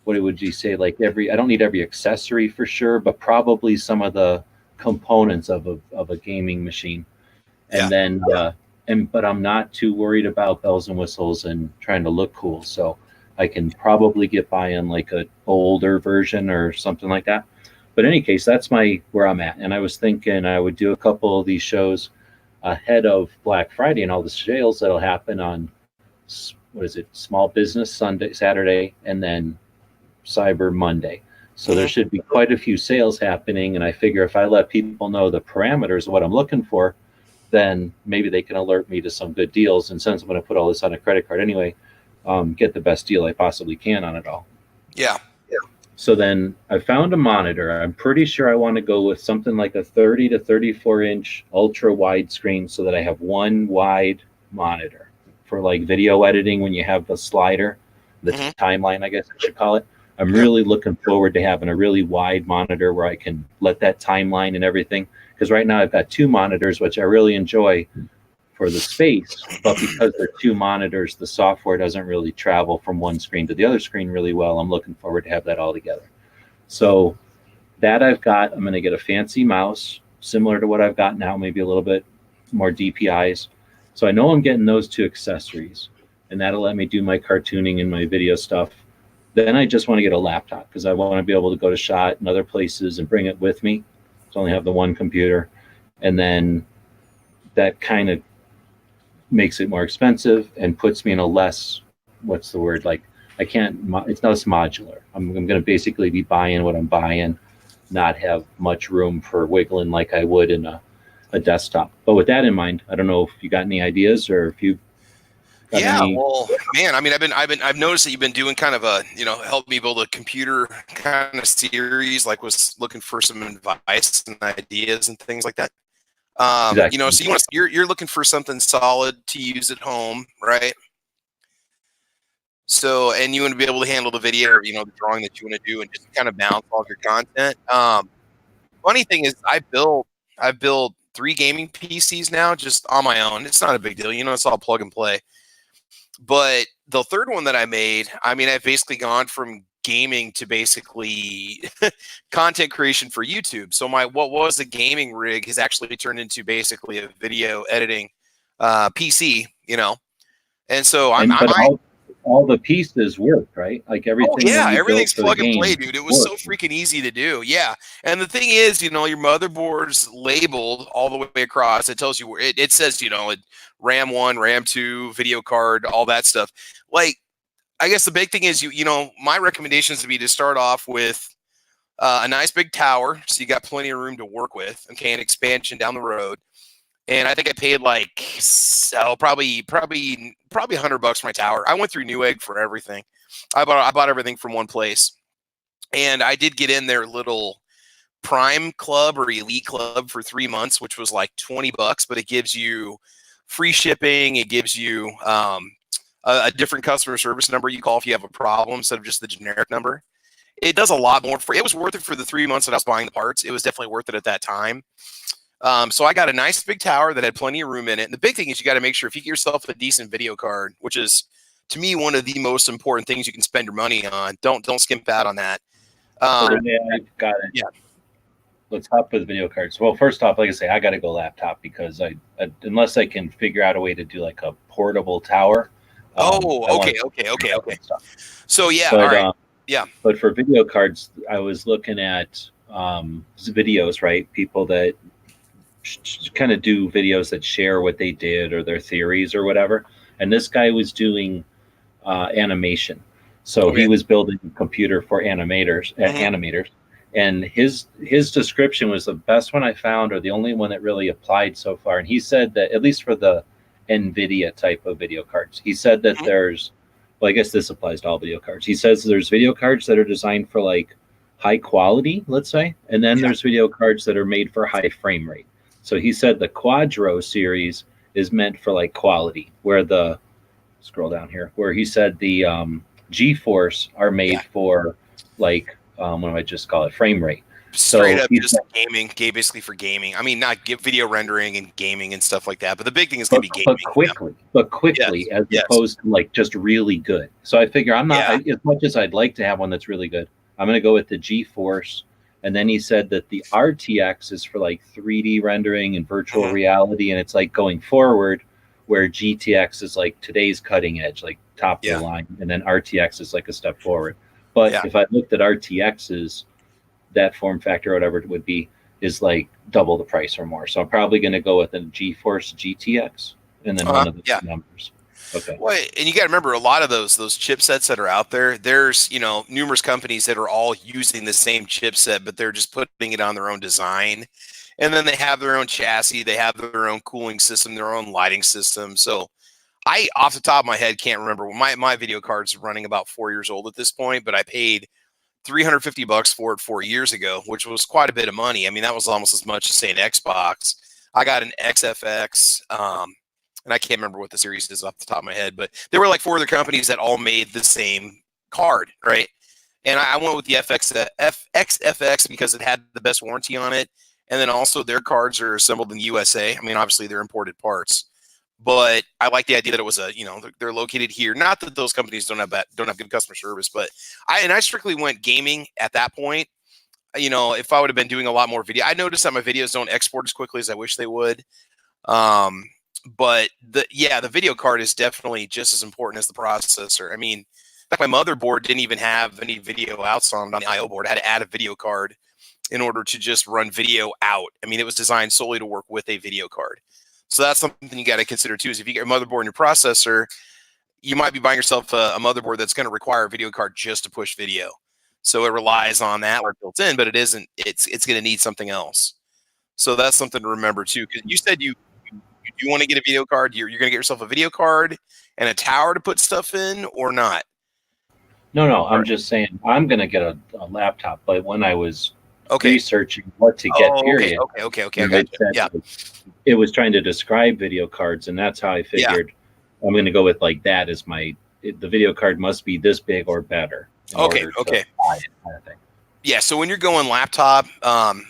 what would you say, like I don't need every accessory for sure, but probably some of the components of a gaming machine. And then, but I'm not too worried about bells and whistles and trying to look cool. So I can probably get by on like an older version or something like that. But in any case, that's where I'm at. And I was thinking I would do a couple of these shows ahead of Black Friday and all the sales that'll happen on, Small Business Saturday, and then Cyber Monday. So there should be quite a few sales happening. And I figure if I let people know the parameters of what I'm looking for, then maybe they can alert me to some good deals. And since I'm going to put all this on a credit card anyway, get the best deal I possibly can on it all. Yeah. So then I found a monitor. I'm pretty sure I want to go with something like a 30 to 34 inch ultra wide screen, so that I have one wide monitor for like video editing. When you have the slider, the timeline, I guess I should call it. I'm really looking forward to having a really wide monitor where I can let that timeline and everything. Because right now I've got two monitors, which I really enjoy for the space, but because they're two monitors, the software doesn't really travel from one screen to the other screen really well. I'm looking forward to have that all together. So that I've got, I'm going to get a fancy mouse similar to what I've got now, maybe a little bit more DPIs. So I know I'm getting those two accessories, and that'll let me do my cartooning and my video stuff. Then I just want to get a laptop, because I want to be able to go to SHOT and other places and bring it with me. So I only have the one computer. And then that kind of makes it more expensive and puts me in a less, it's less modular. I'm going to basically be buying what I'm buying, not have much room for wiggling like I would in a desktop. But with that in mind, I don't know if you got any ideas, or if you got any... Well, man, I mean, I've noticed that you've been doing kind of a, help me build a computer kind of series, like was looking for some advice and ideas and things like that. Exactly. So you're looking for something solid to use at home, right? So, and you want to be able to handle the video, the drawing that you want to do, and just kind of balance all of your content. Funny thing is, I've built 3 gaming PCs now, just on my own. It's not a big deal, it's all plug and play. But the third one that I made, I've basically gone from gaming to basically content creation for YouTube. So what was a gaming rig has actually turned into basically a video editing PC, And so all the pieces work, right? Like everything. Oh, yeah, everything's plug and play, dude. It was so freaking easy to do. Yeah. And the thing is, your motherboard's labeled all the way across. It tells you where it says, RAM 1, RAM 2, video card, all that stuff. Like, I guess the big thing is, my recommendation is to start off with a nice big tower, so you got plenty of room to work with, okay, and expansion down the road. And I think I paid probably $100 for my tower. I went through Newegg for everything. I bought everything from one place. And I did get in their little Prime Club or Elite Club for 3 months, which was like $20, but it gives you free shipping. It gives you a different customer service number you call if you have a problem instead of just the generic number. It does a lot more for it. Was worth it for the 3 months that I was buying the parts. It was definitely worth it at that time. So I got a nice big tower that had plenty of room in it. And the big thing is you got to make sure if you get yourself a decent video card, which is to me one of the most important things you can spend your money on. Don't skimp out on that. Yeah, I've got it. Yeah. Let's hop with video cards. Well, first off, like I say, I got to go laptop because I unless I can figure out a way to do like a portable tower. Okay. So yeah, but, all right. Yeah. But for video cards, I was looking at videos, right? People that kind of do videos that share what they did or their theories or whatever. And this guy was doing animation. So he was building a computer for animators, and his description was the best one I found, or the only one that really applied so far. And he said that at least for the NVIDIA type of video cards, he said that there's, well, I guess this applies to all video cards. He says there's video cards that are designed for like high quality, let's say, and then there's video cards that are made for high frame rate. So he said the Quadro series is meant for like quality, where the scroll down here, where he said the GeForce are made for like what do I just call it, frame rate. Straight up just gaming, basically for gaming. I mean, not video rendering and gaming and stuff like that, but the big thing is going to be gaming. But quickly, as opposed to like just really good. So I figure I'm not, as much as I'd like to have one that's really good, I'm going to go with the GeForce. And then he said that the RTX is for like 3D rendering and virtual reality. And it's like going forward, where GTX is like today's cutting edge, like top of the line. And then RTX is like a step forward. But if I looked at RTX's, that form factor, or whatever it would be, is like double the price or more. So I'm probably going to go with a GeForce GTX and then one of the numbers. Okay. Well, and you got to remember a lot of those chipsets that are out there. There's numerous companies that are all using the same chipset, but they're just putting it on their own design, and then they have their own chassis, they have their own cooling system, their own lighting system. So I, off the top of my head, can't remember. My video card's running about 4 years old at this point, but I paid $350 for it 4 years ago, which was quite a bit of money. I mean, that was almost as much as say an Xbox. I got an XFX, and I can't remember what the series is off the top of my head, but there were like 4 other companies that all made the same card, right? And I went with the XFX because it had the best warranty on it, and then also their cards are assembled in the USA. I mean, obviously they're imported parts, but I like the idea that it was they're located here. Not that those companies don't have good customer service, but I strictly went gaming at that point. If I would have been doing a lot more video, I noticed that my videos don't export as quickly as I wish they would. But the video card is definitely just as important as the processor. I mean, in fact, my motherboard didn't even have any video outs on the IO board. I had to add a video card in order to just run video out. I mean, it was designed solely to work with a video card. So that's something you got to consider too, is if you get a motherboard and your processor, you might be buying yourself a motherboard that's going to require a video card just to push video. So it relies on that or built in, but it isn't, it's going to need something else. So that's something to remember too. Cause you said you want to get a video card. You're going to get yourself a video card and a tower to put stuff in, or not? No. I'm just saying I'm going to get a laptop. But when I was researching what to get, period. Okay. It was trying to describe video cards, and that's how I figured I'm going to go with like that as the video card must be this big or better. Okay. Buy it, kind of thing. Yeah, so when you're going laptop,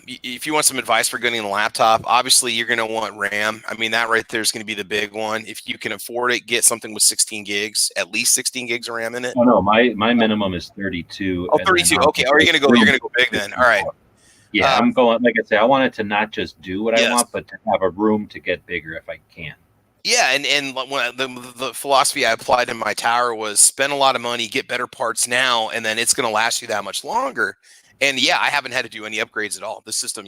if you want some advice for getting a laptop, obviously you're going to want RAM. I mean, that right there is going to be the big one. If you can afford it, get something with 16 gigs, at least 16 gigs of RAM in it. Oh no, my minimum is 32. Oh, 32. Okay, are you going to go big then? All right. Yeah, I'm going, like I say, I want it to not just do what I want, but to have a room to get bigger if I can. Yeah, and when the philosophy I applied in my tower was spend a lot of money, get better parts now, and then it's going to last you that much longer. And yeah, I haven't had to do any upgrades at all. The system,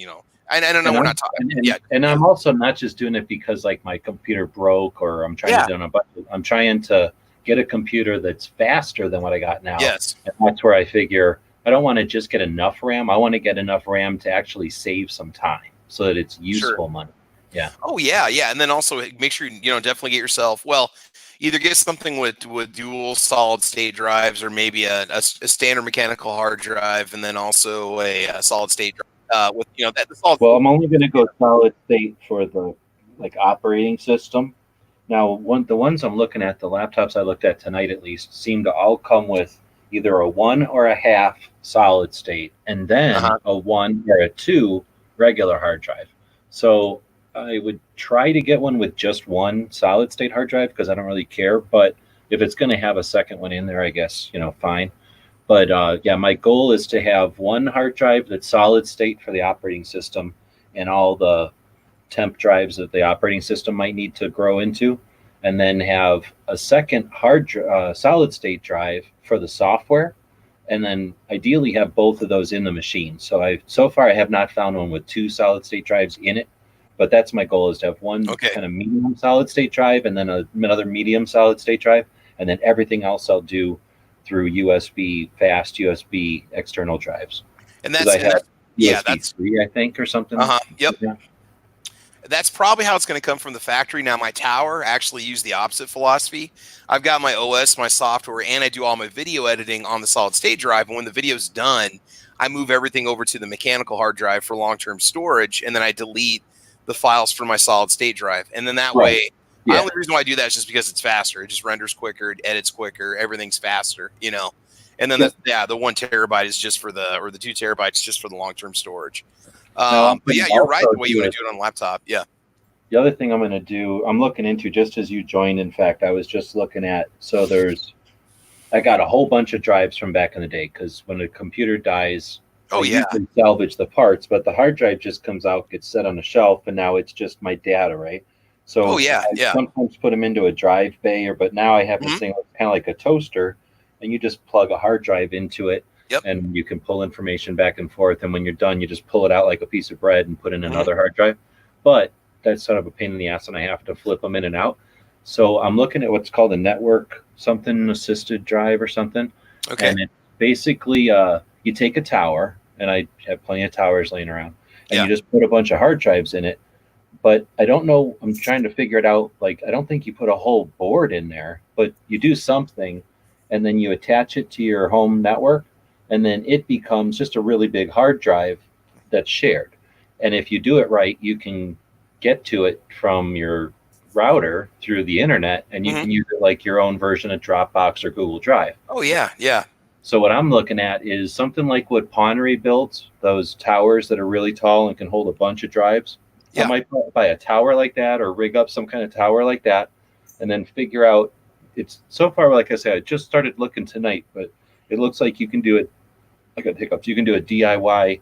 I don't know, we're not talking. And I'm also not just doing it because like my computer broke or I'm trying to do it on a budget. I'm trying to get a computer that's faster than what I got now. Yes. And that's where I figure I don't want to just get enough RAM. I want to get enough RAM to actually save some time so that it's useful money. Oh yeah, yeah, and then also make sure definitely get yourself either get something with dual solid state drives or maybe a standard mechanical hard drive, and then also a solid state drive with that the solid. Well, I'm only going to go solid state for the operating system. Now, the ones I'm looking at, the laptops I looked at tonight at least, seem to all come with either a 1 or a half solid state, and then a 1 or a 2 regular hard drive. So I would try to get one with just one solid state hard drive because I don't really care. But if it's going to have a second one in there, I guess, fine. But yeah, my goal is to have one hard drive that's solid state for the operating system and all the temp drives that the operating system might need to grow into, and then have a second solid state drive for the software, and then ideally have both of those in the machine. So far I have not found one with 2 solid state drives in it, but that's my goal, is to have one kind of medium solid state drive and then another medium solid state drive, and then everything else I'll do through USB, fast USB external drives. And that's USB 3, I think, or something. Yep. Yeah. That's probably how it's going to come from the factory. Now, my tower actually used the opposite philosophy. I've got my OS, my software, and I do all my video editing on the solid state drive. And when the video's done, I move everything over to the mechanical hard drive for long-term storage, and then I delete the files from my solid state drive. And then that way, the only reason why I do that is just because it's faster. It just renders quicker, it edits quicker, everything's faster, And then the 1 terabyte is just for the 2 terabytes just for the long-term storage. But yeah, you're right the way you want to do it on a laptop. Yeah. The other thing I'm going to do, I'm looking into, just as you joined, in fact, I was just looking at, I got a whole bunch of drives from back in the day, because when a computer dies, you can salvage the parts, but the hard drive just comes out, gets set on a shelf, and now it's just my data, right? So I sometimes put them into a drive bay, but now I have this thing that's kind of like a toaster, and you just plug a hard drive into it. Yep. And you can pull information back and forth. And when you're done, you just pull it out like a piece of bread and put in another hard drive. But that's sort of a pain in the ass, and I have to flip them in and out. So I'm looking at what's called a network something assisted drive or something. Okay. And it basically, you take a tower, and I have plenty of towers laying around, and you just put a bunch of hard drives in it. But I don't know, I'm trying to figure it out. I don't think you put a whole board in there, but you do something, and then you attach it to your home network. And then it becomes just a really big hard drive that's shared. And if you do it right, you can get to it from your router through the internet, and you can use it like your own version of Dropbox or Google Drive. Oh, yeah, yeah. So what I'm looking at is something like what Pawnery builds, those towers that are really tall and can hold a bunch of drives. I might buy a tower like that, or rig up some kind of tower like that, and then figure out, it's so far, like I said, I just started looking tonight, but it looks like you can do it. I got hiccups. You can do a DIY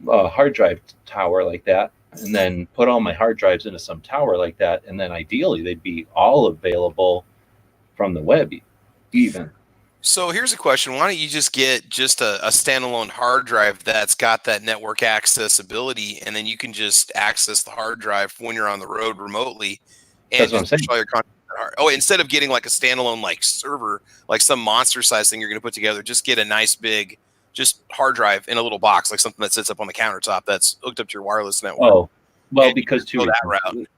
hard drive tower like that, and then put all my hard drives into some tower like that, and then ideally they'd be all available from the web even. So here's a question. Why don't you just get just a standalone hard drive that's got that network accessibility, and then you can just access the hard drive when you're on the road remotely, and that's what I'm saying. All your content. Oh, instead of getting like a standalone server, like some monster size thing you're going to put together, just get a nice big just hard drive in a little box, like something that sits up on the countertop that's hooked up to your wireless network. Oh, well, because too, that route.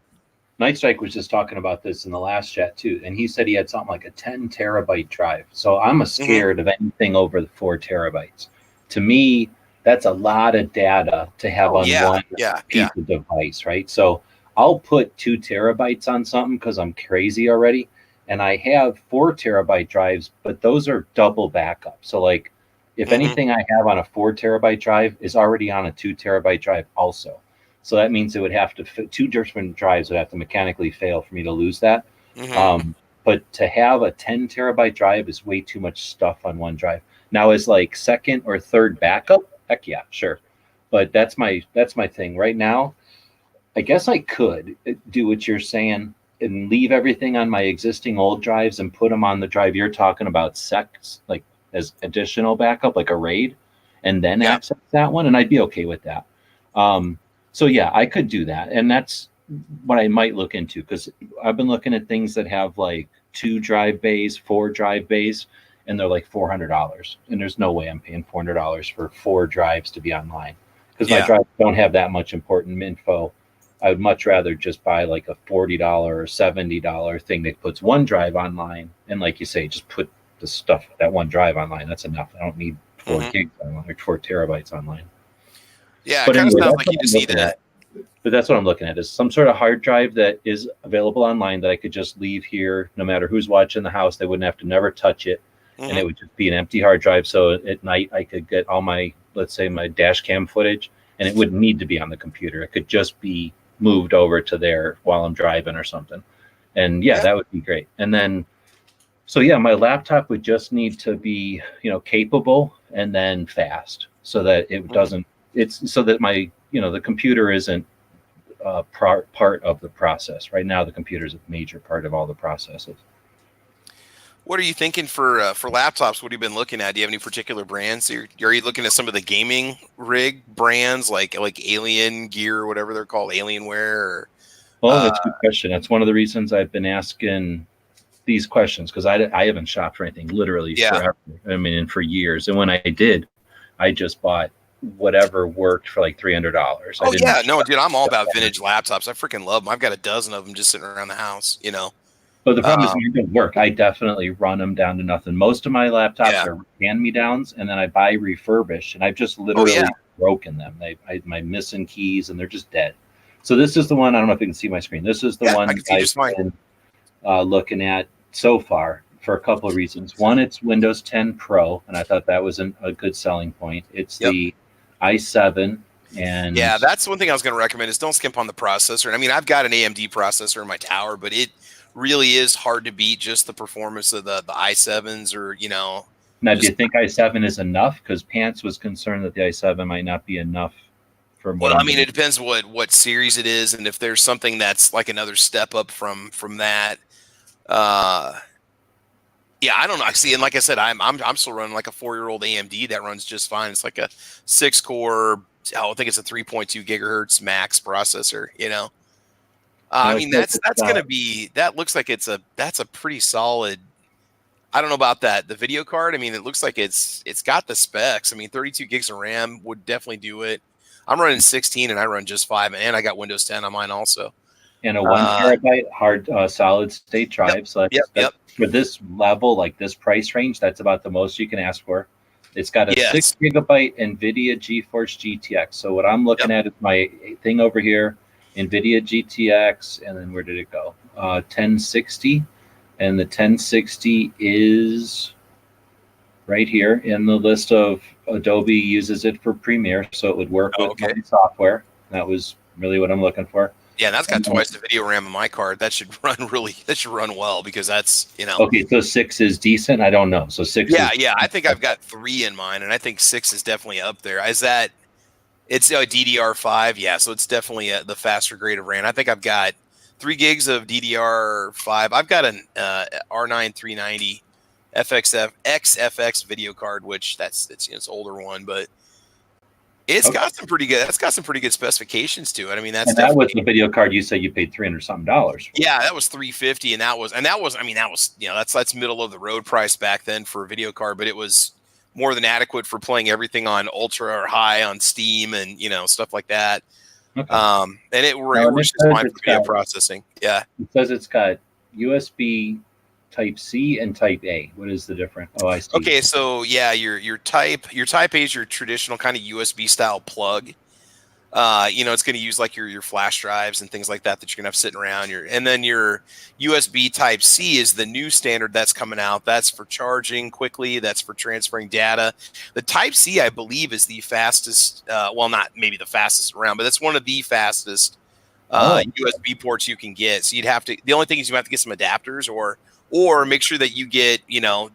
Nightstrike was just talking about this in the last chat too, and he said he had something like a 10 terabyte drive. So I'm scared of anything over the 4 terabytes. To me, that's a lot of data to have on one piece of device, right? So I'll put 2 terabytes on something because I'm crazy already, and I have 4 terabyte drives, but those are double backup. So if anything I have on a 4 terabyte drive is already on a 2 terabyte drive also. So that means it would have to 2 different drives would have to mechanically fail for me to lose that. But to have a 10 terabyte drive is way too much stuff on one drive. Now, is second or third backup? Heck yeah, sure. But that's my thing right now. I guess I could do what you're saying and leave everything on my existing old drives and put them on the drive you're talking about, as additional backup, like a RAID, and then access that one, and I'd be okay with that. So yeah, I could do that, and that's what I might look into, because I've been looking at things that have 2 drive bays, 4 drive bays, and they're $400, and there's no way I'm paying $400 for 4 drives to be online, because my drives don't have that much important info I would much rather just buy like a $40 or $70 thing that puts one drive online, and like you say, just put the stuff that one drive online. That's enough. I don't need 4 gigs online or 4 terabytes online. Yeah, But it kind of anyway, sounds that's like what you I'm just need looking to. at. But that's what I'm looking at, is some sort of hard drive that is available online that I could just leave here, no matter who's watching the house. They wouldn't have to never touch it, and it would just be an empty hard drive. So at night I could get all my, let's say, my dash cam footage, and it wouldn't need to be on the computer. It could just be moved over to there while I'm driving or something. And yeah, that would be great. And then, so yeah, my laptop would just need to be, capable and then fast, so that it doesn't, it's so that my, the computer isn't part of the process. Right now, the computer is a major part of all the processes. What are you thinking for laptops? What have you been looking at? Do you have any particular brands? Are you looking at some of the gaming rig brands like Alien Gear or whatever they're called, Alienware? Or, well, that's a good question. That's one of the reasons I've been asking these questions, because I haven't shopped for anything literally forever. I mean, and for years. And when I did, I just bought whatever worked for like $300. Oh yeah, no, dude, I'm all about vintage laptops. I freaking love them. I've got a dozen of them just sitting around the house. But the problem is when they don't work, I definitely run them down to nothing. Most of my laptops are hand-me-downs, and then I buy refurbished, and I've just literally broken them. I'm missing keys, and they're just dead. So this is the one. I don't know if you can see my screen. This is the one I've been looking at so far for a couple of reasons. One, it's Windows 10 Pro, and I thought that was a good selling point. It's the i7. And yeah, that's one thing I was going to recommend is don't skimp on the processor. And I mean, I've got an AMD processor in my tower, but it really is hard to beat just the performance of the i7s or, Now, do you think i7 is enough? Because Pants was concerned that the i7 might not be enough for more. Well, I mean, it depends what series it is, and if there's something that's like another step up from that. Yeah, I don't know. See, and like I said, I'm still running like a 4-year-old AMD that runs just fine. It's like a 6-core. I think it's a 3.2 gigahertz max processor. I mean, that's gonna be. That looks like that's a pretty solid. I don't know about that. The video card. I mean, it looks like it's got the specs. I mean, 32 gigs of RAM would definitely do it. I'm running 16 and I run just 5, and I got Windows 10 on mine also. And a 1 terabyte hard solid state drive. So that's for this level, like this price range, that's about the most you can ask for. It's got a 6 gigabyte NVIDIA GeForce GTX. So what I'm looking at is my thing over here, NVIDIA GTX, and then where did it go? 1060, and the 1060 is right here in the list of Adobe uses it for Premiere, so it would work with my software. That was really what I'm looking for. Yeah, and that's got twice the video RAM on my card. That should run well because that's, Okay, so 6 is decent. I don't know. So 6. Yeah. I think I've got 3 in mine, and I think 6 is definitely up there. It's a DDR5. Yeah, so it's definitely the faster grade of RAM. I think I've got 3 gigs of DDR5. I've got an R9 390 XFX video card, which it's an older one, but it's got some pretty good. That's got some pretty good specifications to it. I mean, that was the video card you said you paid $300 something for. Yeah, that was $350, and that was. I mean, that was that's middle of the road price back then for a video card, but it was more than adequate for playing everything on ultra or high on Steam and stuff like that. Okay. And it works just fine for video processing. Yeah, it says it's got USB Type C and Type A. What is the difference? Oh, I see. Okay, so yeah, your Type A is your traditional kind of USB style plug. It's going to use like your flash drives and things like that you're going to have sitting around. And then your USB Type C is the new standard that's coming out. That's for charging quickly. That's for transferring data. The Type C, I believe, is the fastest. Well, not maybe the fastest around, but that's one of the fastest USB ports you can get. So you'd have to. The only thing is you have to get some adapters or make sure that you get,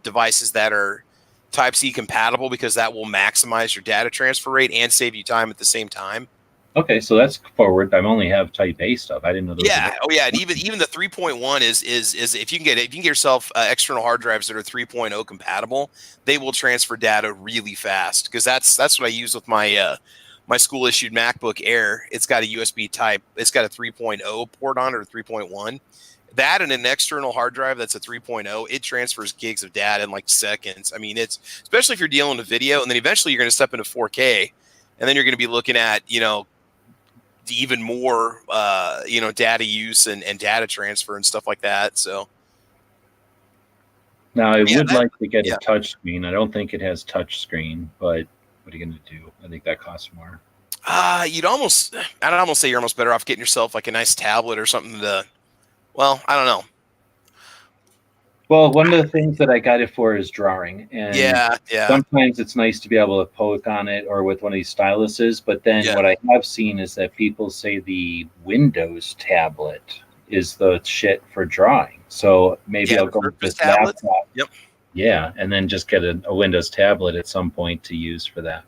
devices that are Type C compatible, because that will maximize your data transfer rate and save you time at the same time. Okay, so that's forward. I only have Type A stuff. I didn't know. Yeah. Oh, yeah. And even the 3.1 is if you can get yourself external hard drives that are 3.0 compatible, they will transfer data really fast. Because that's what I use with my my school issued MacBook Air. It's got a USB type. It's got a 3.0 port on it, or 3.1. That and an external hard drive that's a 3.0, it transfers gigs of data in like seconds. I mean, it's especially if you're dealing with video, and then eventually you're going to step into 4K, and then you're going to be looking at even more, data use and data transfer and stuff like that. So Now, I Yeah, would like to get yeah. a touch screen. I don't think it has touch screen, but what are you going to do? I think that costs more. I'd almost say you're almost better off getting yourself like a nice tablet or something well, I don't know. Well, one of the things that I got it for is drawing, and Yeah. sometimes it's nice to be able to poke on it or with one of these styluses. But then Yeah. what I have seen is that people say the Windows tablet is the shit for drawing. So maybe Yeah, I'll the go with Surface this tablet? laptop. Yep. Yeah, and then just get a Windows tablet at some point to use for that.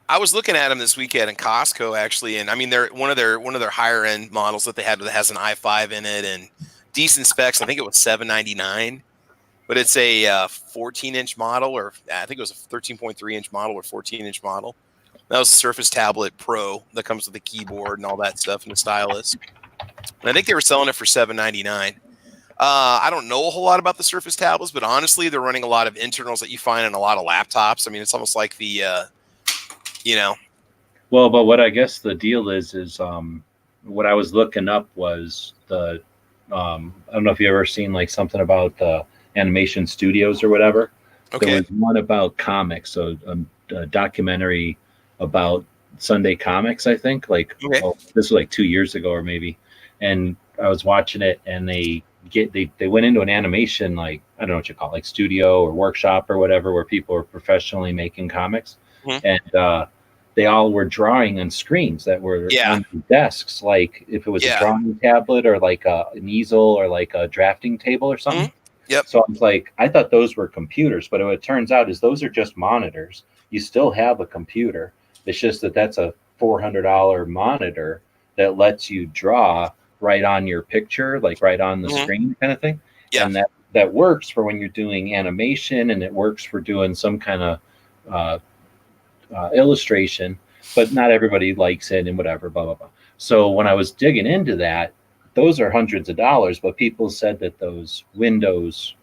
I was looking at them this weekend in Costco actually, and I mean they're one of their higher end models that they had that has an i5 in it and decent specs. I think it was $7.99, but it's a 14-inch model, or I think it was a 13.3-inch model or 14-inch model. That was the Surface Tablet Pro that comes with the keyboard and all that stuff and the stylus. And I think they were selling it for $7.99. I don't know a whole lot about the Surface tablets, but honestly, they're running a lot of internals that you find in a lot of laptops. I mean, it's almost like the Well, but what I guess the deal is what I was looking up was the I don't know if you ever seen like something about the animation studios or whatever. There okay. was one about comics, so a documentary about Sunday comics, I think. Like, Okay. well, this was like 2 years ago or maybe, and I was watching it, and they went into an animation, like, I don't know what you call it, like studio or workshop or whatever, where people are professionally making comics, Mhm. and they all were drawing on screens that were Yeah. on desks, like if it was Yeah. a drawing tablet or like an easel or like a drafting table or something. Mhm. Yep. So I was like, I thought those were computers, but what it turns out is those are just monitors. You still have a computer. It's just that that's a $400 monitor that lets you draw right on your picture, like right on the Mhm. screen kind of thing. Yeah. And that works for when you're doing animation, and it works for doing some kind of illustration, but not everybody likes it and whatever, blah, blah, blah. So when I was digging into that, those are hundreds of dollars, but people said that those Windows,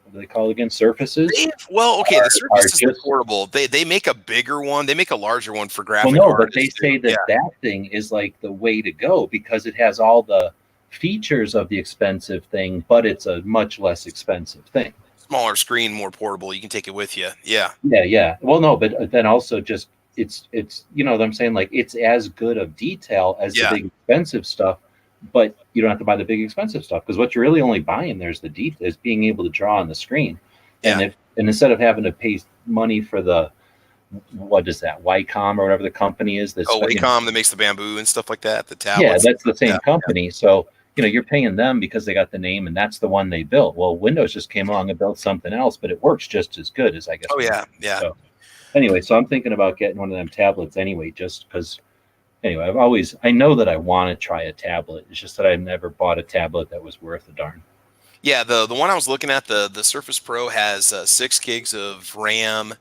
what do they call it again? Surfaces? Well, okay, the Surface is the just- portable. They make a bigger one. They make a larger one for graphic Well, no, but artists. they say that that thing is like the way to go because it has all the features of the expensive thing, but it's a much less expensive thing. Smaller screen, more portable. You can take it with you. Yeah. Yeah. Well, no, but then also just it's you know what I'm saying, like it's as good of detail as the big expensive stuff, but you don't have to buy the big expensive stuff because what you're really only buying there is the detail, is being able to draw on the screen. And and instead of having to pay money for the what is that, Wacom or whatever the company is, that's Wacom that makes the bamboo and stuff like that, the tablets. Yeah, that's the same company. So you're paying them because they got the name and that's the one they built. Well, Windows just came along and built something else, but it works just as good as I guess. Oh yeah. So, anyway, so I'm thinking about getting one of them tablets anyway, just because. Anyway, I know that I want to try a tablet. It's just that I've never bought a tablet that was worth a darn. Yeah, the one I was looking at, the Surface Pro has 6 gigs of RAM,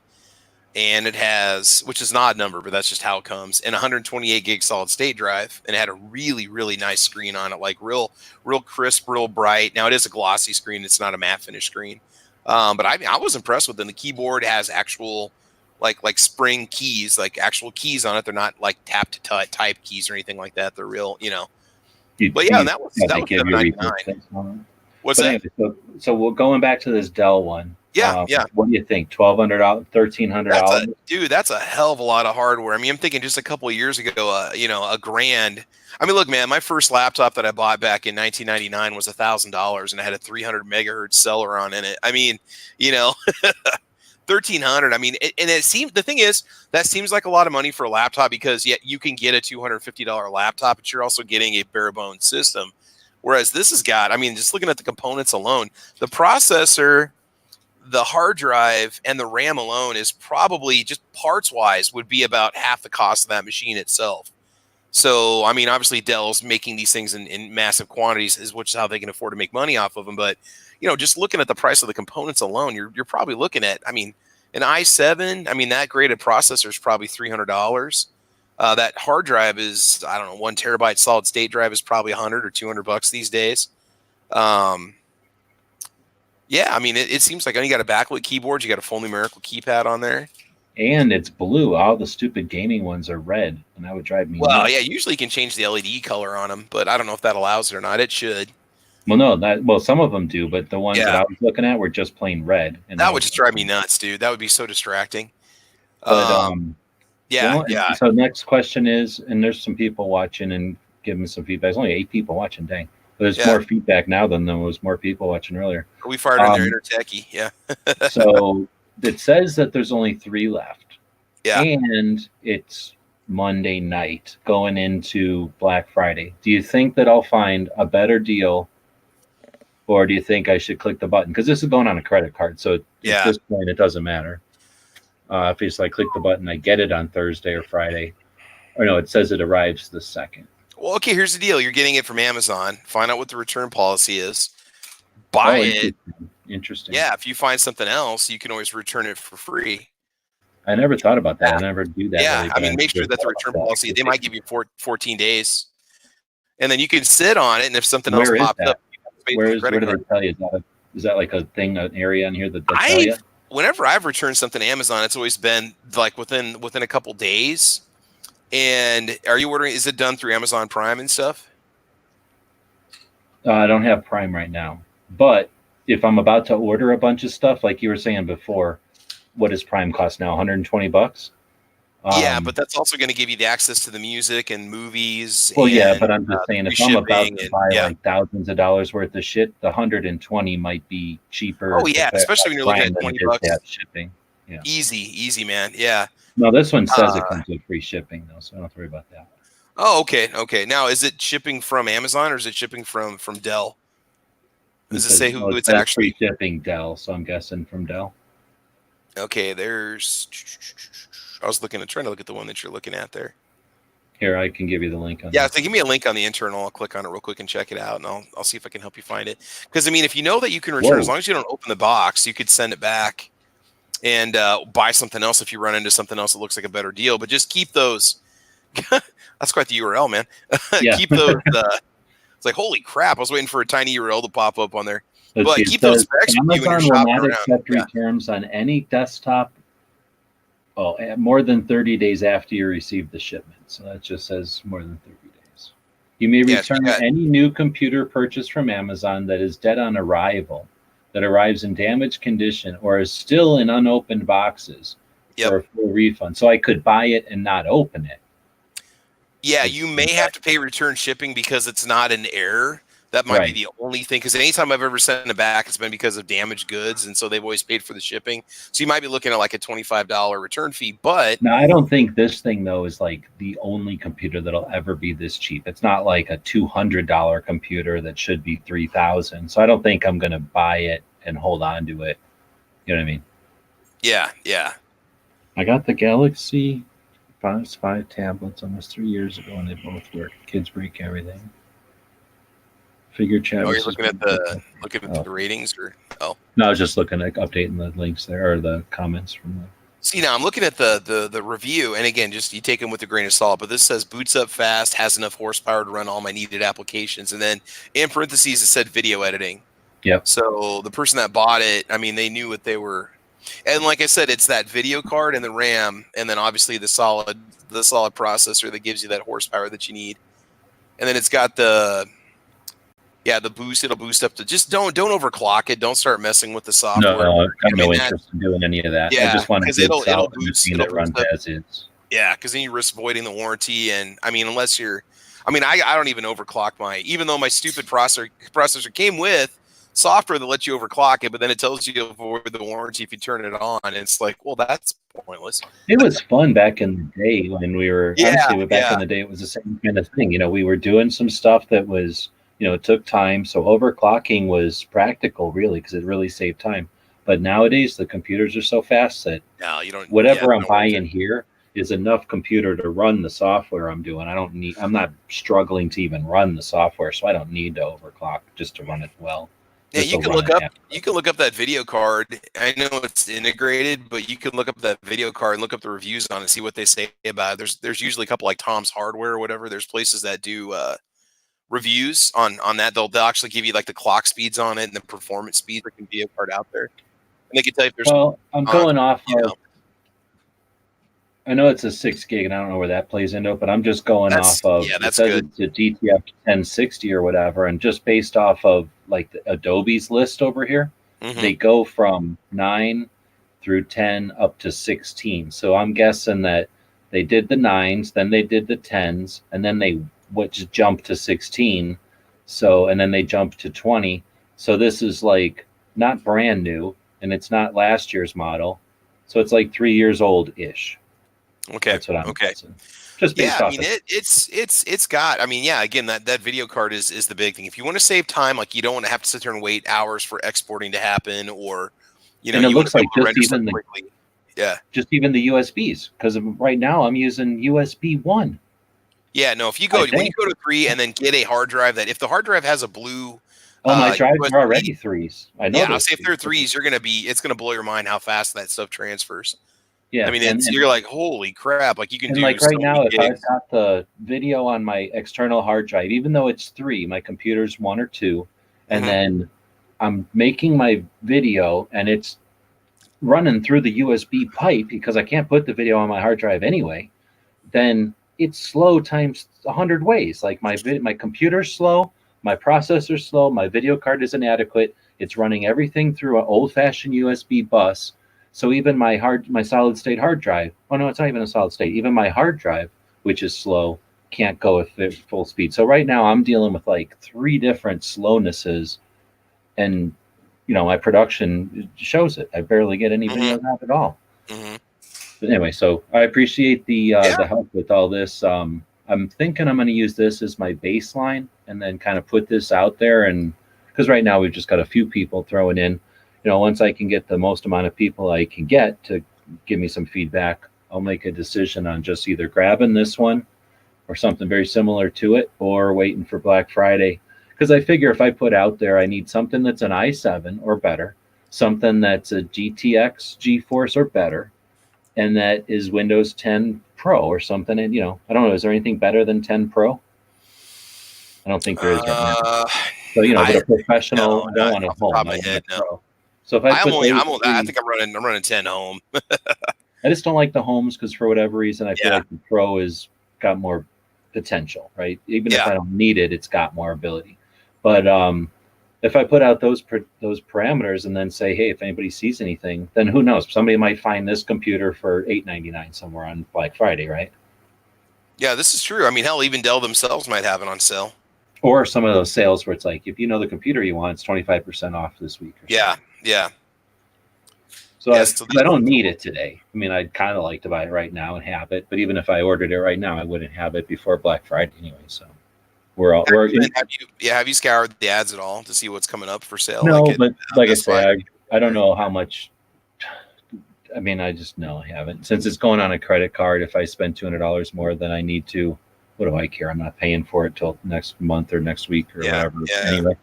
and it has, which is an odd number, but that's just how it comes, and 128 gig solid state drive, and it had a really, really nice screen on it, like real crisp, real bright. Now it is a glossy screen; it's not a matte finish screen, but I was impressed with them. The keyboard has actual like spring keys, like actual keys on it. They're not like tap to type keys or anything like that. They're real, But yeah, that was $7.99. What's that? Anyway, so we're going back to this Dell one. Yeah. What do you think? $1,200, $1,300? Dude, that's a hell of a lot of hardware. I mean, I'm thinking just a couple of years ago, $1,000. I mean, look, man, my first laptop that I bought back in 1999 was $1,000, and it had a 300 megahertz Celeron in it. I mean, $1,300. I mean, and it seems, the thing is, that seems like a lot of money for a laptop because you can get a $250 laptop, but you're also getting a bare bones system. Whereas this has got, I mean, just looking at the components alone, the processor, the hard drive, and the RAM alone is probably, just parts wise, would be about half the cost of that machine itself. So, I mean, obviously Dell's making these things in massive quantities, which is how they can afford to make money off of them. But, just looking at the price of the components alone, you're probably looking at, I mean, an i7, I mean, that graded processor is probably $300. That hard drive is, I don't know, 1 terabyte solid state drive is probably $100 or $200 these days. Yeah, I mean, it seems like you got a backlit keyboard, you got a full numerical keypad on there. And it's blue. All the stupid gaming ones are red, and that would drive me Well, nuts. yeah, usually you can change the LED color on them, but I don't know if that allows it or not. It should. Well, no, some of them do, but the ones that Yeah. I was looking at were just plain red. And That would just drive me nuts, dude. That would be so distracting. But Yeah, well, yeah. So next question is, and there's some people watching and giving some feedback. There's only 8 people watching, dang. But there's Yeah. more feedback now than there was more people watching earlier. We fired on their inner techie. Yeah. So it says that there's only 3 left. Yeah. And it's Monday night going into Black Friday. Do you think that I'll find a better deal, or do you think I should click the button? Because this is going on a credit card, so Yeah. at this point it doesn't matter. If it's like click the button, I get it on Thursday or Friday. Or no, it says it arrives the 2nd. Well, okay, here's the deal. You're getting it from Amazon. Find out what the return policy is. Buy it. Interesting. Yeah, if you find something else, you can always return it for free. I never thought about that. I never do that. Yeah, really, I mean, make sure that the return policy, they might give you 14 days. And then you can sit on it, and if something else pops up, where do they tell you? Is that like a thing, an area in here that they tell you? Whenever I've returned something to Amazon, it's always been like within a couple days. And are you ordering? Is it done through Amazon Prime and stuff? I don't have Prime right now, but if I'm about to order a bunch of stuff, like you were saying before, what does Prime cost now? $120? Yeah, but that's also going to give you the access to the music and movies. Well, and, yeah, but I'm just saying, if I'm about to buy yeah. like thousands of dollars worth of shit, the 120 might be cheaper. Oh yeah, especially when you're looking at $20 shipping. Yeah, easy, man. Yeah. No, this one says it comes with free shipping though, so I don't have to worry about that. Oh, okay. Now, is it shipping from Amazon or is it shipping from Dell? Does it say who it's actually free shipping? Dell, so I'm guessing from Dell. Okay, there's. I was trying to look at the one that you're looking at there. Here, I can give you the link on. Yeah, so give me a link on the internal. I'll click on it real quick and check it out, and I'll see if I can help you find it. Because I mean, if you know that you can return, as long as you don't open the box, you could send it back and buy something else if you run into something else that looks like a better deal. But just keep those. That's quite the URL, man. Yeah. Keep those. It's like, holy crap! I was waiting for a tiny URL to pop up on there. Let's see, keep those specs Amazon when you're will shopping not around. accept returns on any desktop. More than 30 days after you receive the shipment. So that just says more than 30 days. You may return any new computer purchased from Amazon that is dead on arrival, that arrives in damaged condition, or is still in unopened boxes for a full refund. So I could buy it and not open it. Yeah, you may have to pay return shipping because it's not an error. That might be the only thing. Because anytime I've ever sent it back, it's been because of damaged goods, and so they've always paid for the shipping. So you might be looking at like a $25 return fee. But no, I don't think this thing though is like the only computer that'll ever be this cheap. It's not like a $200 computer that should be $3,000. So I don't think I'm going to buy it and hold on to it. You know what I mean? Yeah. I got the Galaxy 5 tablets almost 3 years ago, and they both work. Kids break everything. Figure chat. Oh, you're looking at the ratings, or no? I was just looking at updating the links there, or the comments from the. See, now I'm looking at the review, and again, just you take them with a grain of salt. But this says boots up fast, has enough horsepower to run all my needed applications, and then in parentheses it said video editing. Yep. So the person that bought it, I mean, they knew what they were. And like I said, it's that video card and the RAM, and then obviously the solid processor that gives you that horsepower that you need. And then it's got the boost. It'll boost up to just don't overclock it. Don't start messing with the software. No, I have no interest in doing any of that. Yeah, I just want to it'll boost that runs as is. Yeah, because then you risk voiding the warranty, and I mean, I don't even overclock even though my stupid processor came with software that lets you overclock it, but then it tells you to avoid the warranty if you turn it on. And it's like, well, that's pointless. It was fun back in the day when we were in the day. It was the same kind of thing. We were doing some stuff that was, it took time. So overclocking was practical, really, because it really saved time. But nowadays the computers are so fast that whatever I'm buying here is enough computer to run the software I'm doing. I'm not struggling to even run the software, so I don't need to overclock just to run it well. Yeah, you can look up that video card. I know it's integrated, but you can look up that video card and look up the reviews on it, see what they say about it. There's usually a couple like Tom's Hardware or whatever. There's places that do reviews on that. They'll actually give you like the clock speeds on it and the performance speed. There can be a card out there, and they can tell you if there's. Well, I'm going off of I know it's a 6 gig, and I don't know where that plays into it, but I'm just going That's off of yeah, it that's says good. it's a GTX 1060 or whatever, and just based off of like the Adobe's list over here, Hmm. they go from 9 through 10 up to 16. So I'm guessing that they did the 9s, then they did the 10s, and then they just jumped to 16. So and then they jumped to 20. So this is like not brand new, and it's not last year's model. So it's like 3 years old ish. Okay. That's what I'm Okay. guessing. Just Yeah, based I off mean of it's got. I mean, yeah, again, that video card is the big thing. If you want to save time, like you don't want to have to sit there and wait hours for exporting to happen, or and it you want looks to be like able to render stuff quickly. Yeah. just even the USBs, because right now I'm using USB 1. Yeah, no, if you I go when you think. go to 3 and then get a hard drive that if the hard drive has a blue Oh, my drives are USB, already 3s. I know yeah, I'll those say if they're 3s. 3s, it's gonna blow your mind how fast that stuff transfers. I Yeah, mean, and you're like, holy crap! Like you can and do like so right now, many if I've gigs. got the video on my external hard drive, even though it's 3, my computer's 1 or 2, and Hmm. then I'm making my video and it's running through the USB pipe because I can't put the video on my hard drive anyway, then it's slow times 100 ways. Like my computer's slow, my processor's slow, my video card is inadequate. It's running everything through an old-fashioned USB bus. So even my solid state hard drive, oh no, it's not even a solid state. Even my hard drive, which is slow, can't go at full speed. So right now I'm dealing with like 3 different slownesses, and my production shows it. I barely get any Hmm. videos out at all. Hmm. But anyway, so I appreciate Yeah. the help with all this. I'm thinking I'm going to use this as my baseline, and then kind of put this out there, and because right now we've just got a few people throwing in. Once I can get the most amount of people I can get to give me some feedback, I'll make a decision on just either grabbing this one or something very similar to it, or waiting for Black Friday. Because I figure if I put out there, I need something that's an i7 or better, something that's a GTX GeForce or better, and that is Windows 10 Pro or something. And I don't know, is there anything better than 10 Pro? I don't think there is right now. So but I a professional, no, I don't not want a off the top home, of my I want head. a No, Pro. So if I put those I three, think I'm running 10 home. I just don't like the homes because for whatever reason I feel Yeah. like the Pro is got more potential, right? Even if Yeah. I don't need it, it's got more ability. But if I put out those parameters and then say, hey, if anybody sees anything, then who knows? Somebody might find this computer for $899 somewhere on Black Friday, right? Yeah, this is true. I mean, hell, even Dell themselves might have it on sale. Or some of those sales where it's like, if you know the computer you want, it's 25% off this week. Or Yeah. something. Yeah. So Yeah, I don't need it today. I mean, I'd kind of like to buy it right now and have it, but even if I ordered it right now, I wouldn't have it before Black Friday anyway. So have you scoured the ads at all to see what's coming up for sale? no, but like I Best Buy? say, I don't know how much. I mean, I just know I haven't. Since it's going on a credit card, if I spend $200 more than I need to, what do I care? I'm not paying for it till next month or next week or whatever. Yeah. Anyway,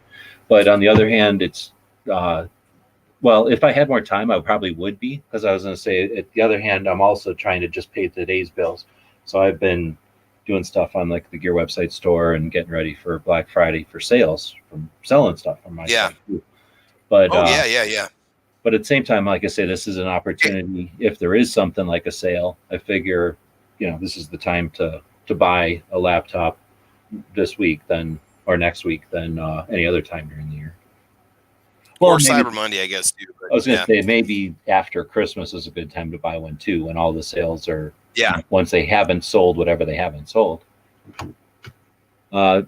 but on the other hand, it's well, if I had more time, I probably would be, because I was going to say, at the other hand, I'm also trying to just pay today's bills. So I've been doing stuff on like the Gear website store and getting ready for Black Friday for sales from selling stuff from my stuff too. But yeah. But at the same time, like I say, this is an opportunity. If there is something like a sale, I figure, this is the time to buy a laptop this week or next week than any other time during the year. Well, or Cyber Monday, I guess, too. I was going to say maybe after Christmas is a good time to buy one too, when all the sales are. Yeah. Once they haven't sold whatever they haven't sold. Are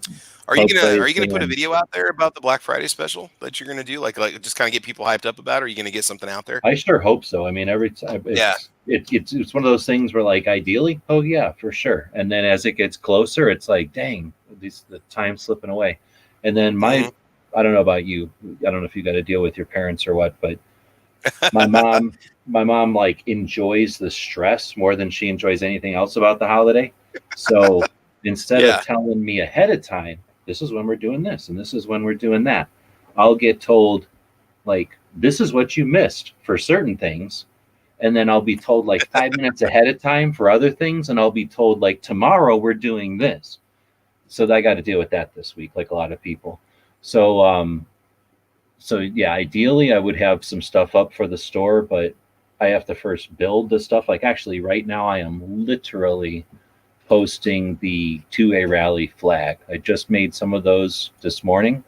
you gonna put a video out there about the Black Friday special that you're gonna do, like just kind of get people hyped up about it? Or are you gonna get something out there? I sure hope so. I mean, every time it's one of those things where, like, ideally, oh yeah, for sure, and then as it gets closer, it's like, dang, the time's slipping away. And then I don't know about you, I don't know if you got to deal with your parents or what, but my mom like enjoys the stress more than she enjoys anything else about the holiday. So instead of telling me ahead of time, this is when we're doing this and this is when we're doing that, I'll get told, like, this is what you missed for certain things. And then I'll be told like 5 minutes ahead of time for other things. And I'll be told, like, tomorrow we're doing this. So I got to deal with that this week, like a lot of people. So yeah, ideally I would have some stuff up for the store, but I have to first build the stuff. Like actually right now I am literally posting the 2A rally flag. I just made some of those this morning,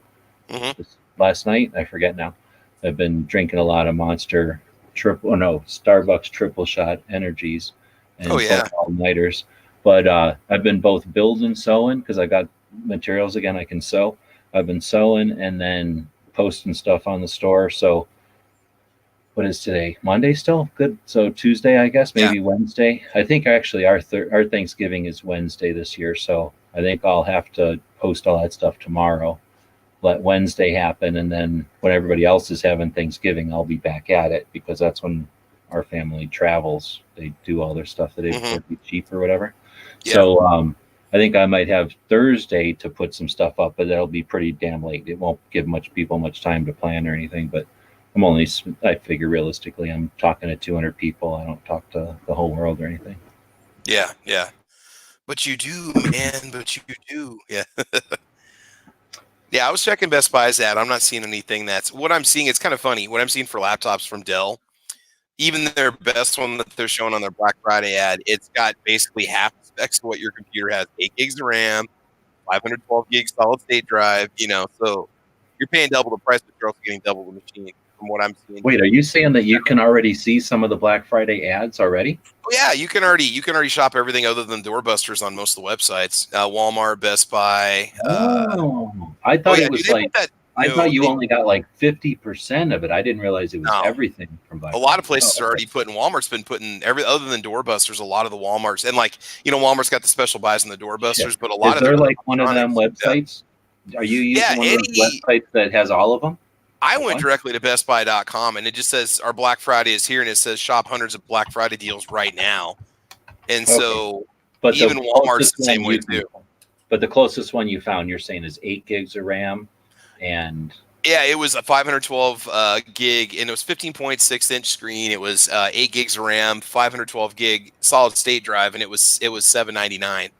last night. I forget now. I've been drinking a lot of Monster Starbucks triple shot energies and all-nighters. But I've been both building and sewing because I got materials again I can sew. I've been sewing and then posting stuff on the store. So what is today? Monday still? Good. So Tuesday, I guess, maybe Wednesday. I think actually our Thanksgiving is Wednesday this year. So I think I'll have to post all that stuff tomorrow. Let Wednesday happen. And then when everybody else is having Thanksgiving, I'll be back at it because that's when our family travels. They do all their stuff the day before to be cheap or whatever. Yeah. So I think I might have Thursday to put some stuff up, but that'll be pretty damn late. It won't give people much time to plan or anything, but I figure realistically, I'm talking to 200 people. I don't talk to the whole world or anything. Yeah. But you do, man. But you do. Yeah. Yeah, I was checking Best Buy's ad. I'm not seeing anything what I'm seeing. It's kind of funny. What I'm seeing for laptops from Dell, even their best one that they're showing on their Black Friday ad, it's got basically half the specs of what your computer has. 8 gigs of RAM, 512 gigs solid state drive, so you're paying double the price, but you're also getting double the machine. From what I'm seeing. Wait, are you saying that you can already see some of the Black Friday ads already? Oh yeah, you can already shop everything other than doorbusters on most of the websites. Walmart, Best Buy. I thought it was I thought you only got like 50% of it. I didn't realize it was everything from Black Friday. A lot of places are already putting. Walmart's been putting other than doorbusters. A lot of the WalMarts and Walmart's got the special buys on the doorbusters, but a lot of them. Is there like one of them websites? Are you using one of those websites that has all of them? I went directly to bestbuy.com and it just says our Black Friday is here and it says shop hundreds of Black Friday deals right now. And so even Walmart's the same way too. But the closest one you found, you're saying, is 8 gigs of RAM and yeah, it was a 512 gig and it was 15.6-inch screen. It was 8 gigs of RAM, 512 gig solid state drive, and it was $799.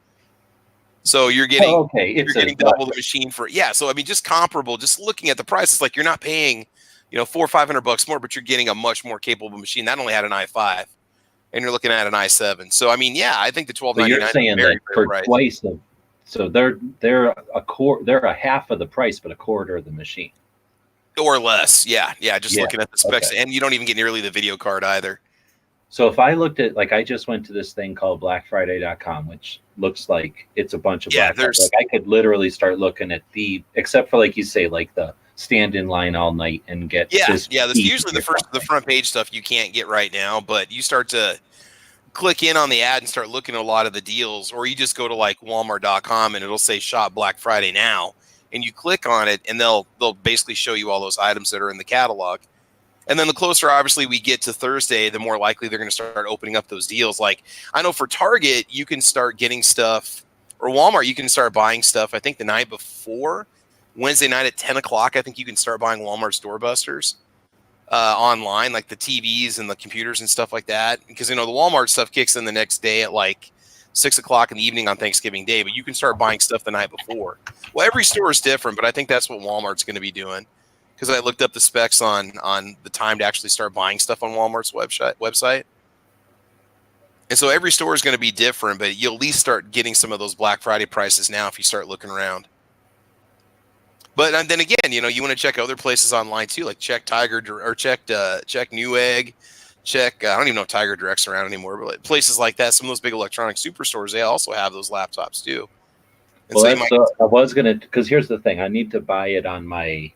So you're getting getting double the machine for So I mean, just comparable. Just looking at the price, it's like you're not paying, $400 or $500 more, but you're getting a much more capable machine. That only had an i5, and you're looking at an i7. So I mean, I think the $1299. You're saying that for twice of, so they're a half of the price, but a quarter of the machine, or less. Yeah. Just looking at the specs, and you don't even get nearly the video card either. So if I looked at, I just went to this thing called blackfriday.com, which looks like it's a bunch of Black Friday. I could literally start looking at except for you say, the stand in line all night and get That's usually the front page stuff you can't get right now, but you start to click in on the ad and start looking at a lot of the deals, or you just go to walmart.com and it'll say shop Black Friday now, and you click on it and they'll basically show you all those items that are in the catalog. And then the closer, obviously, we get to Thursday, the more likely they're going to start opening up those deals. I know for Target, you can start getting stuff, or Walmart, you can start buying stuff, I think, the night before. Wednesday night at 10 o'clock, I think you can start buying Walmart's doorbusters online, like the TVs and the computers and stuff like that. Because, the Walmart stuff kicks in the next day at 6 o'clock in the evening on Thanksgiving Day, but you can start buying stuff the night before. Well, every store is different, but I think that's what Walmart's going to be doing. Because I looked up the specs on the time to actually start buying stuff on Walmart's website. And so every store is going to be different, but you'll at least start getting some of those Black Friday prices now if you start looking around. But then again, you want to check other places online too, like check Tiger or check Newegg, check I don't even know if Tiger Direct's around anymore, but places like that, some of those big electronic superstores, they also have those laptops too. And I was gonna, because here's the thing, I need to buy it on my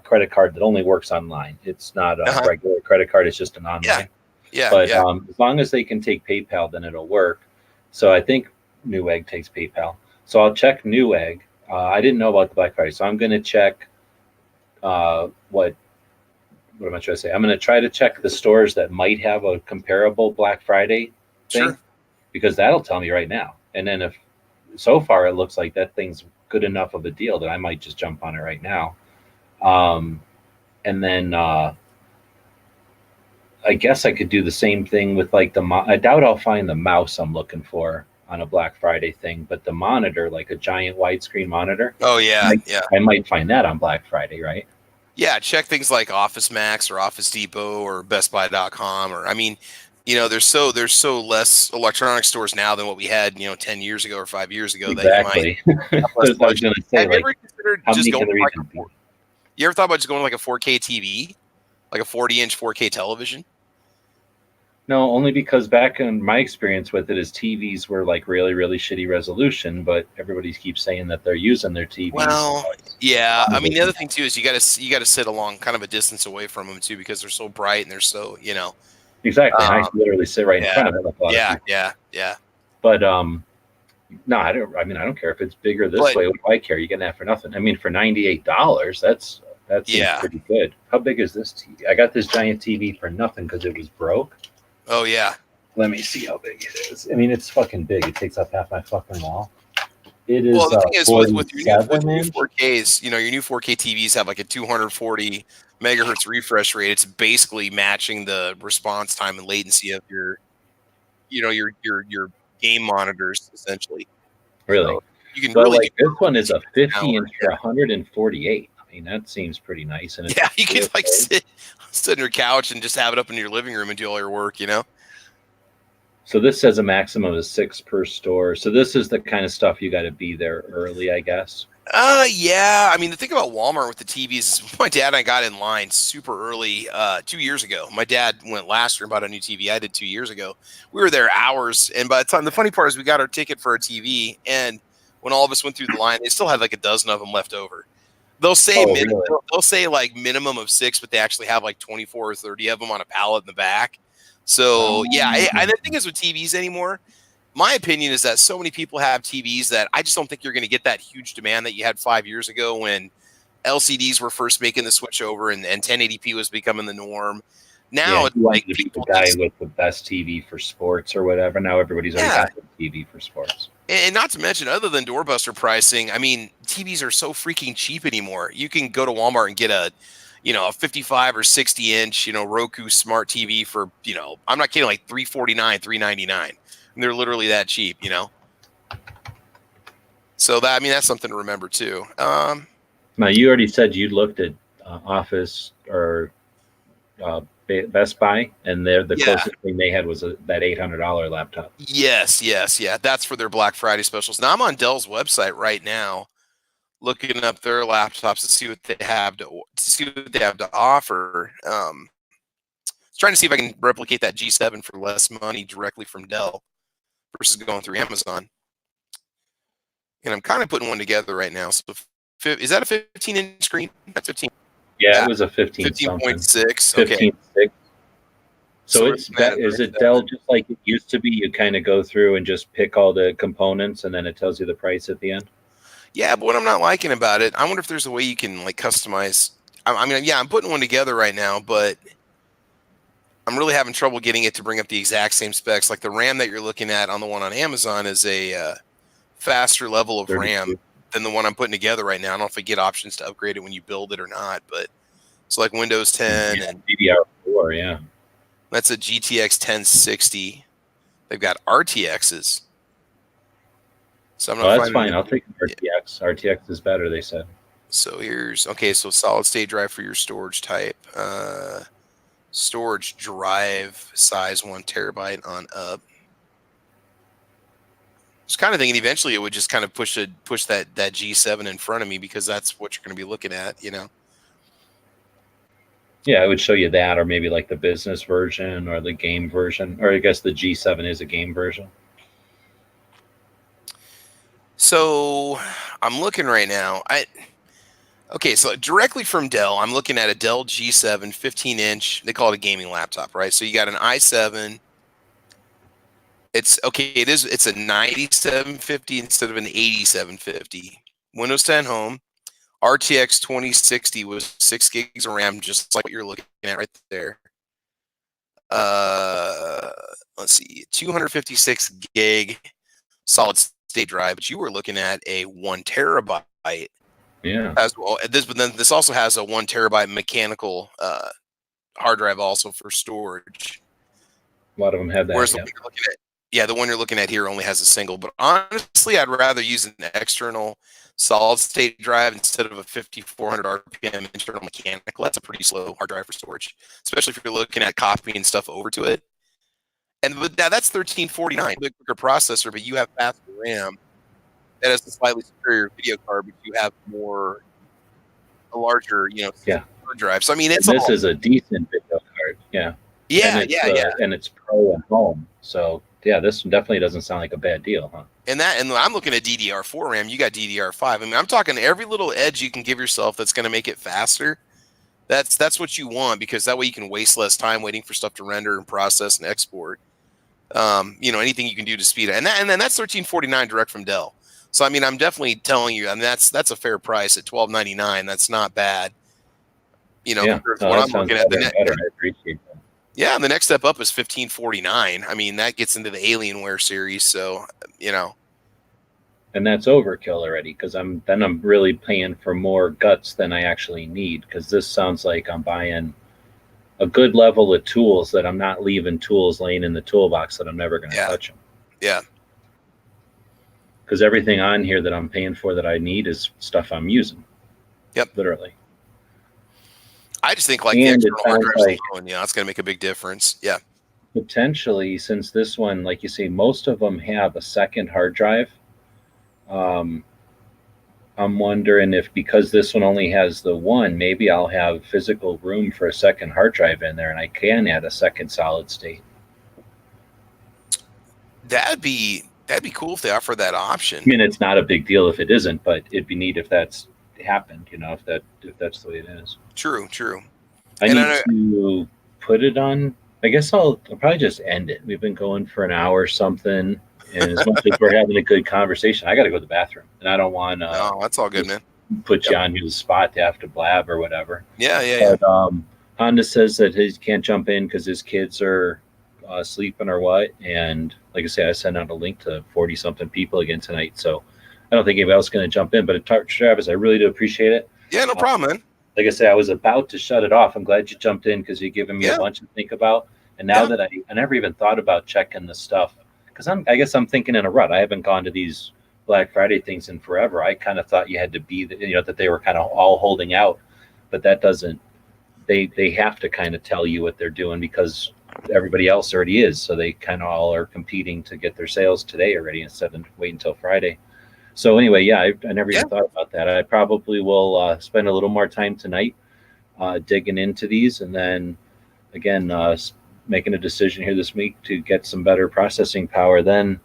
credit card that only works online. It's not a regular credit card. It's just an online. But as long as they can take PayPal, then it'll work. So I think Newegg takes PayPal. So I'll check Newegg. I didn't know about the Black Friday, so I'm going to check what am I trying to say? I'm going to try to check the stores that might have a comparable Black Friday thing, because that'll tell me right now. And then if so far it looks like that thing's good enough of a deal that I might just jump on it right now. And then I guess I could do the same thing with I doubt I'll find the mouse I'm looking for on a Black Friday thing, but the monitor, like a giant widescreen monitor. Oh yeah, I might find that on Black Friday, right? Yeah, check things like Office Max or Office Depot or BestBuy.com, or I mean, there's so less electronic stores now than what we had 10 years ago or 5 years ago that you might Exactly. have less That's what I was budget. going to say. Have you Like, ever considered how just many going can there to like even be? you ever thought about just going to like a 4K TV, like a 40-inch 4K television? No, only because back in my experience with it is TVs were like really, really shitty resolution, but everybody keeps saying that they're using their TVs. Well, yeah. I mean, the other Yeah. thing too is you got to sit along kind of a distance away from them too, because they're so bright and they're so Exactly. And I Um, literally sit right in yeah, front of it like a lot of yeah, people. yeah. But no, I don't. I mean, I don't care if it's bigger this But- way. What do I care? You getting that for nothing. I mean, for $98, that seems Yeah. pretty good. How big is this TV? I got this giant TV for nothing because it was broke. Oh yeah. Let me see how big it is. I mean, it's fucking big. It takes up half my fucking wall. It is. Well, the thing is with your new 47 4Ks, your new 4K TVs have like a 240 megahertz refresh rate. It's basically matching the response time and latency of your game monitors, essentially. Really? So you can But really like this one is a 50 hour, inch for 148. I mean, that seems pretty nice. And it's yeah, you can real like big. sit on your couch and just have it up in your living room and do all your work. So this says a maximum of 6 per store. So this is the kind of stuff you got to be there early, I guess. Yeah. I mean, the thing about Walmart with the TVs is my dad and I got in line super early 2 years ago. My dad went last year and bought a new TV. I did 2 years ago. We were there hours, and by the time, the funny part is we got our ticket for a TV, and when all of us went through the line, they still had like a dozen of them left over. They'll say Really? they'll say like minimum of 6, but they actually have like 24 or 30 of them on a pallet in the back. So the thing is with TVs anymore, my opinion is that so many people have TVs that I just don't think you're going to get that huge demand that you had 5 years ago when LCDs were first making the switch over and 1080p was becoming the norm. Now it's like the people guy just, with the best TV for sports or whatever. Now everybody's already got the TV for sports. and not to mention, other than doorbuster pricing, I mean, TVs are so freaking cheap anymore. You can go to Walmart and get a 55 or 60 inch, Roku smart TV for, I'm not kidding, like $349, $399. And they're literally that cheap, So that, I mean, that's something to remember too. Now you already said you looked at Office or Best Buy, and the closest thing they had was that $800 laptop. Yes. Yeah. That's for their Black Friday specials. Now I'm on Dell's website right now, looking up their laptops to see what they have to offer. Trying to see if I can replicate that G7 for less money directly from Dell versus going through Amazon. And I'm kind of putting one together right now. So is that a 15-inch screen? That's 15. Yeah, it was a 15.6. Okay. 15.6. So is it Dell just like it used to be? You kind of go through and just pick all the components, and then it tells you the price at the end. Yeah, but what I'm not liking about it, I wonder if there's a way you can like customize. I'm putting one together right now, but I'm really having trouble getting it to bring up the exact same specs. Like the RAM that you're looking at on the one on Amazon is a faster level of 32. RAM than the one I'm putting together right now. I don't know if I get options to upgrade it when you build it or not, but it's like Windows 10 and DDR4, yeah. that's a GTX 1060. They've got RTXs. So I'm not that's fine. I'll take an RTX. RTX is better, they said. So so solid state drive for your storage type. Storage drive size 1 terabyte on up. I was kind of thinking eventually it would just kind of push that G7 in front of me because that's what you're going to be looking at, Yeah, I would show you that, or maybe like the business version or the game version, or I guess the G7 is a game version. So I'm looking right now. So directly from Dell, I'm looking at a Dell G7 15-inch. They call it a gaming laptop, right? So you got an i7. It's a 9750 instead of an 8750. Windows 10 Home, RTX 2060 with 6 gigs of RAM, just like what you're looking at right there. Let's see, 256 gig solid state drive, but you were looking at a 1 terabyte. Yeah. As well. But then this also has a 1 terabyte mechanical hard drive also for storage. A lot of them have that. Whereas the one you're looking at here only has a single. But honestly, I'd rather use an external solid state drive instead of a 5,400 RPM internal mechanical. That's a pretty slow hard drive for storage, especially if you're looking at copying stuff over to it. And now that's 1349, a bit quicker processor, but you have faster RAM. That has a slightly superior video card, but you have a larger, hard drive. So I mean, this is a decent video card. Yeah. Yeah, and it's pro and home. So yeah, this definitely doesn't sound like a bad deal, huh? And I'm looking at DDR4 RAM. You got DDR5. I mean, I'm talking every little edge you can give yourself that's going to make it faster. That's what you want, because that way you can waste less time waiting for stuff to render and process and export. Anything you can do to speed it. And then that's $1349 direct from Dell. So I mean, I'm definitely telling you, I mean, that's a fair price at $1299. That's not bad. Compared to what I'm looking at. I appreciate that. Yeah, and the next step up is $1549. I mean, that gets into the Alienware series, so And that's overkill already, because I'm really paying for more guts than I actually need, because this sounds like I'm buying a good level of tools that I'm not leaving tools laying in the toolbox that I'm never going to touch them. Yeah. Because everything on here that I'm paying for that I need is stuff I'm using. Yep. Literally. I just think the external hard drive alone, it's going to make a big difference. Yeah. Potentially, since this one, like you say, most of them have a second hard drive. I'm wondering if, because this one only has the one, maybe I'll have physical room for a second hard drive in there, and I can add a second solid state. That'd be cool if they offer that option. I mean, it's not a big deal if it isn't, but it'd be neat if that's happened, if that's the way it is. True. I need to put it on. I guess I'll probably just end it. We've been going for an hour or something, and as much as we're having a good conversation, I got to go to the bathroom, and I don't want to. No, that's all good, man. Put you on your spot to have to blab or whatever. Yeah. But, Honda says that he can't jump in because his kids are sleeping or what, and like I say, I sent out a link to 40-something people again tonight, so I don't think anybody else is going to jump in. But Travis, I really do appreciate it. Yeah, no problem, man. Like I said, I was about to shut it off. I'm glad you jumped in, because you're giving me a bunch to think about. And now that I never even thought about checking the stuff, because I guess I'm thinking in a rut. I haven't gone to these Black Friday things in forever. I kind of thought you had to be, that they were kind of all holding out, but that doesn't. They have to kind of tell you what they're doing, because everybody else already is. So they kind of all are competing to get their sales today already instead of waiting until Friday. So anyway, I never even thought about that. I probably will spend a little more time tonight digging into these, and then again making a decision here this week to get some better processing power. Then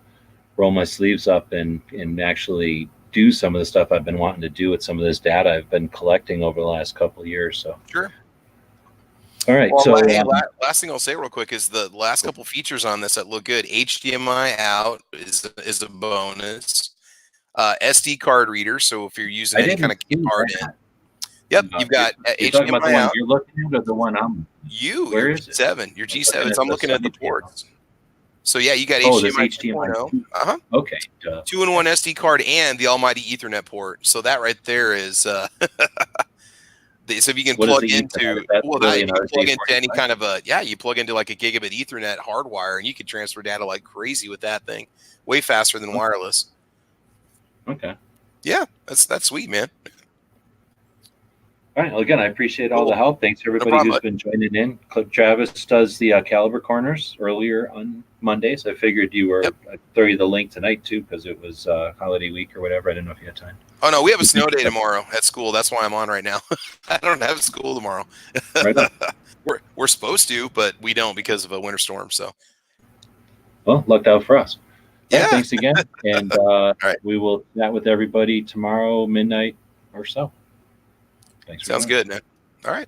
roll my sleeves up and actually do some of the stuff I've been wanting to do with some of this data I've been collecting over the last couple of years. So sure. All right. Well, so last thing I'll say real quick is the last couple features on this that look good. HDMI out is a bonus. SD card reader, so if you're using any kind of card in. Yep, you've got HDMI out. You're looking at, or the one I'm. Where is G7? Your G7s. I'm looking at the ports. So yeah, you got HDMI 2.0. Okay. 2-in-1 SD card and the almighty Ethernet port. So that right there is. So if you can plug into, any kind of you plug into like a gigabit Ethernet hardwire, and you can transfer data like crazy with that thing, way faster than wireless. Okay. Yeah, that's sweet, man. All right. Well, again, I appreciate all the help. Thanks to everybody who's been joining in. Travis does the Caliber Corners earlier on Mondays. I figured you were. I'd throw you the link tonight too, because it was holiday week or whatever. I didn't know if you had time. Oh no, we have a snow day tomorrow at school. That's why I'm on right now. I don't have school tomorrow. Right on. We're supposed to, but we don't because of a winter storm. So. Well, lucked out for us. Yeah. Thanks again, and we will chat with everybody tomorrow midnight or so. Thanks. Sounds good, man. All right.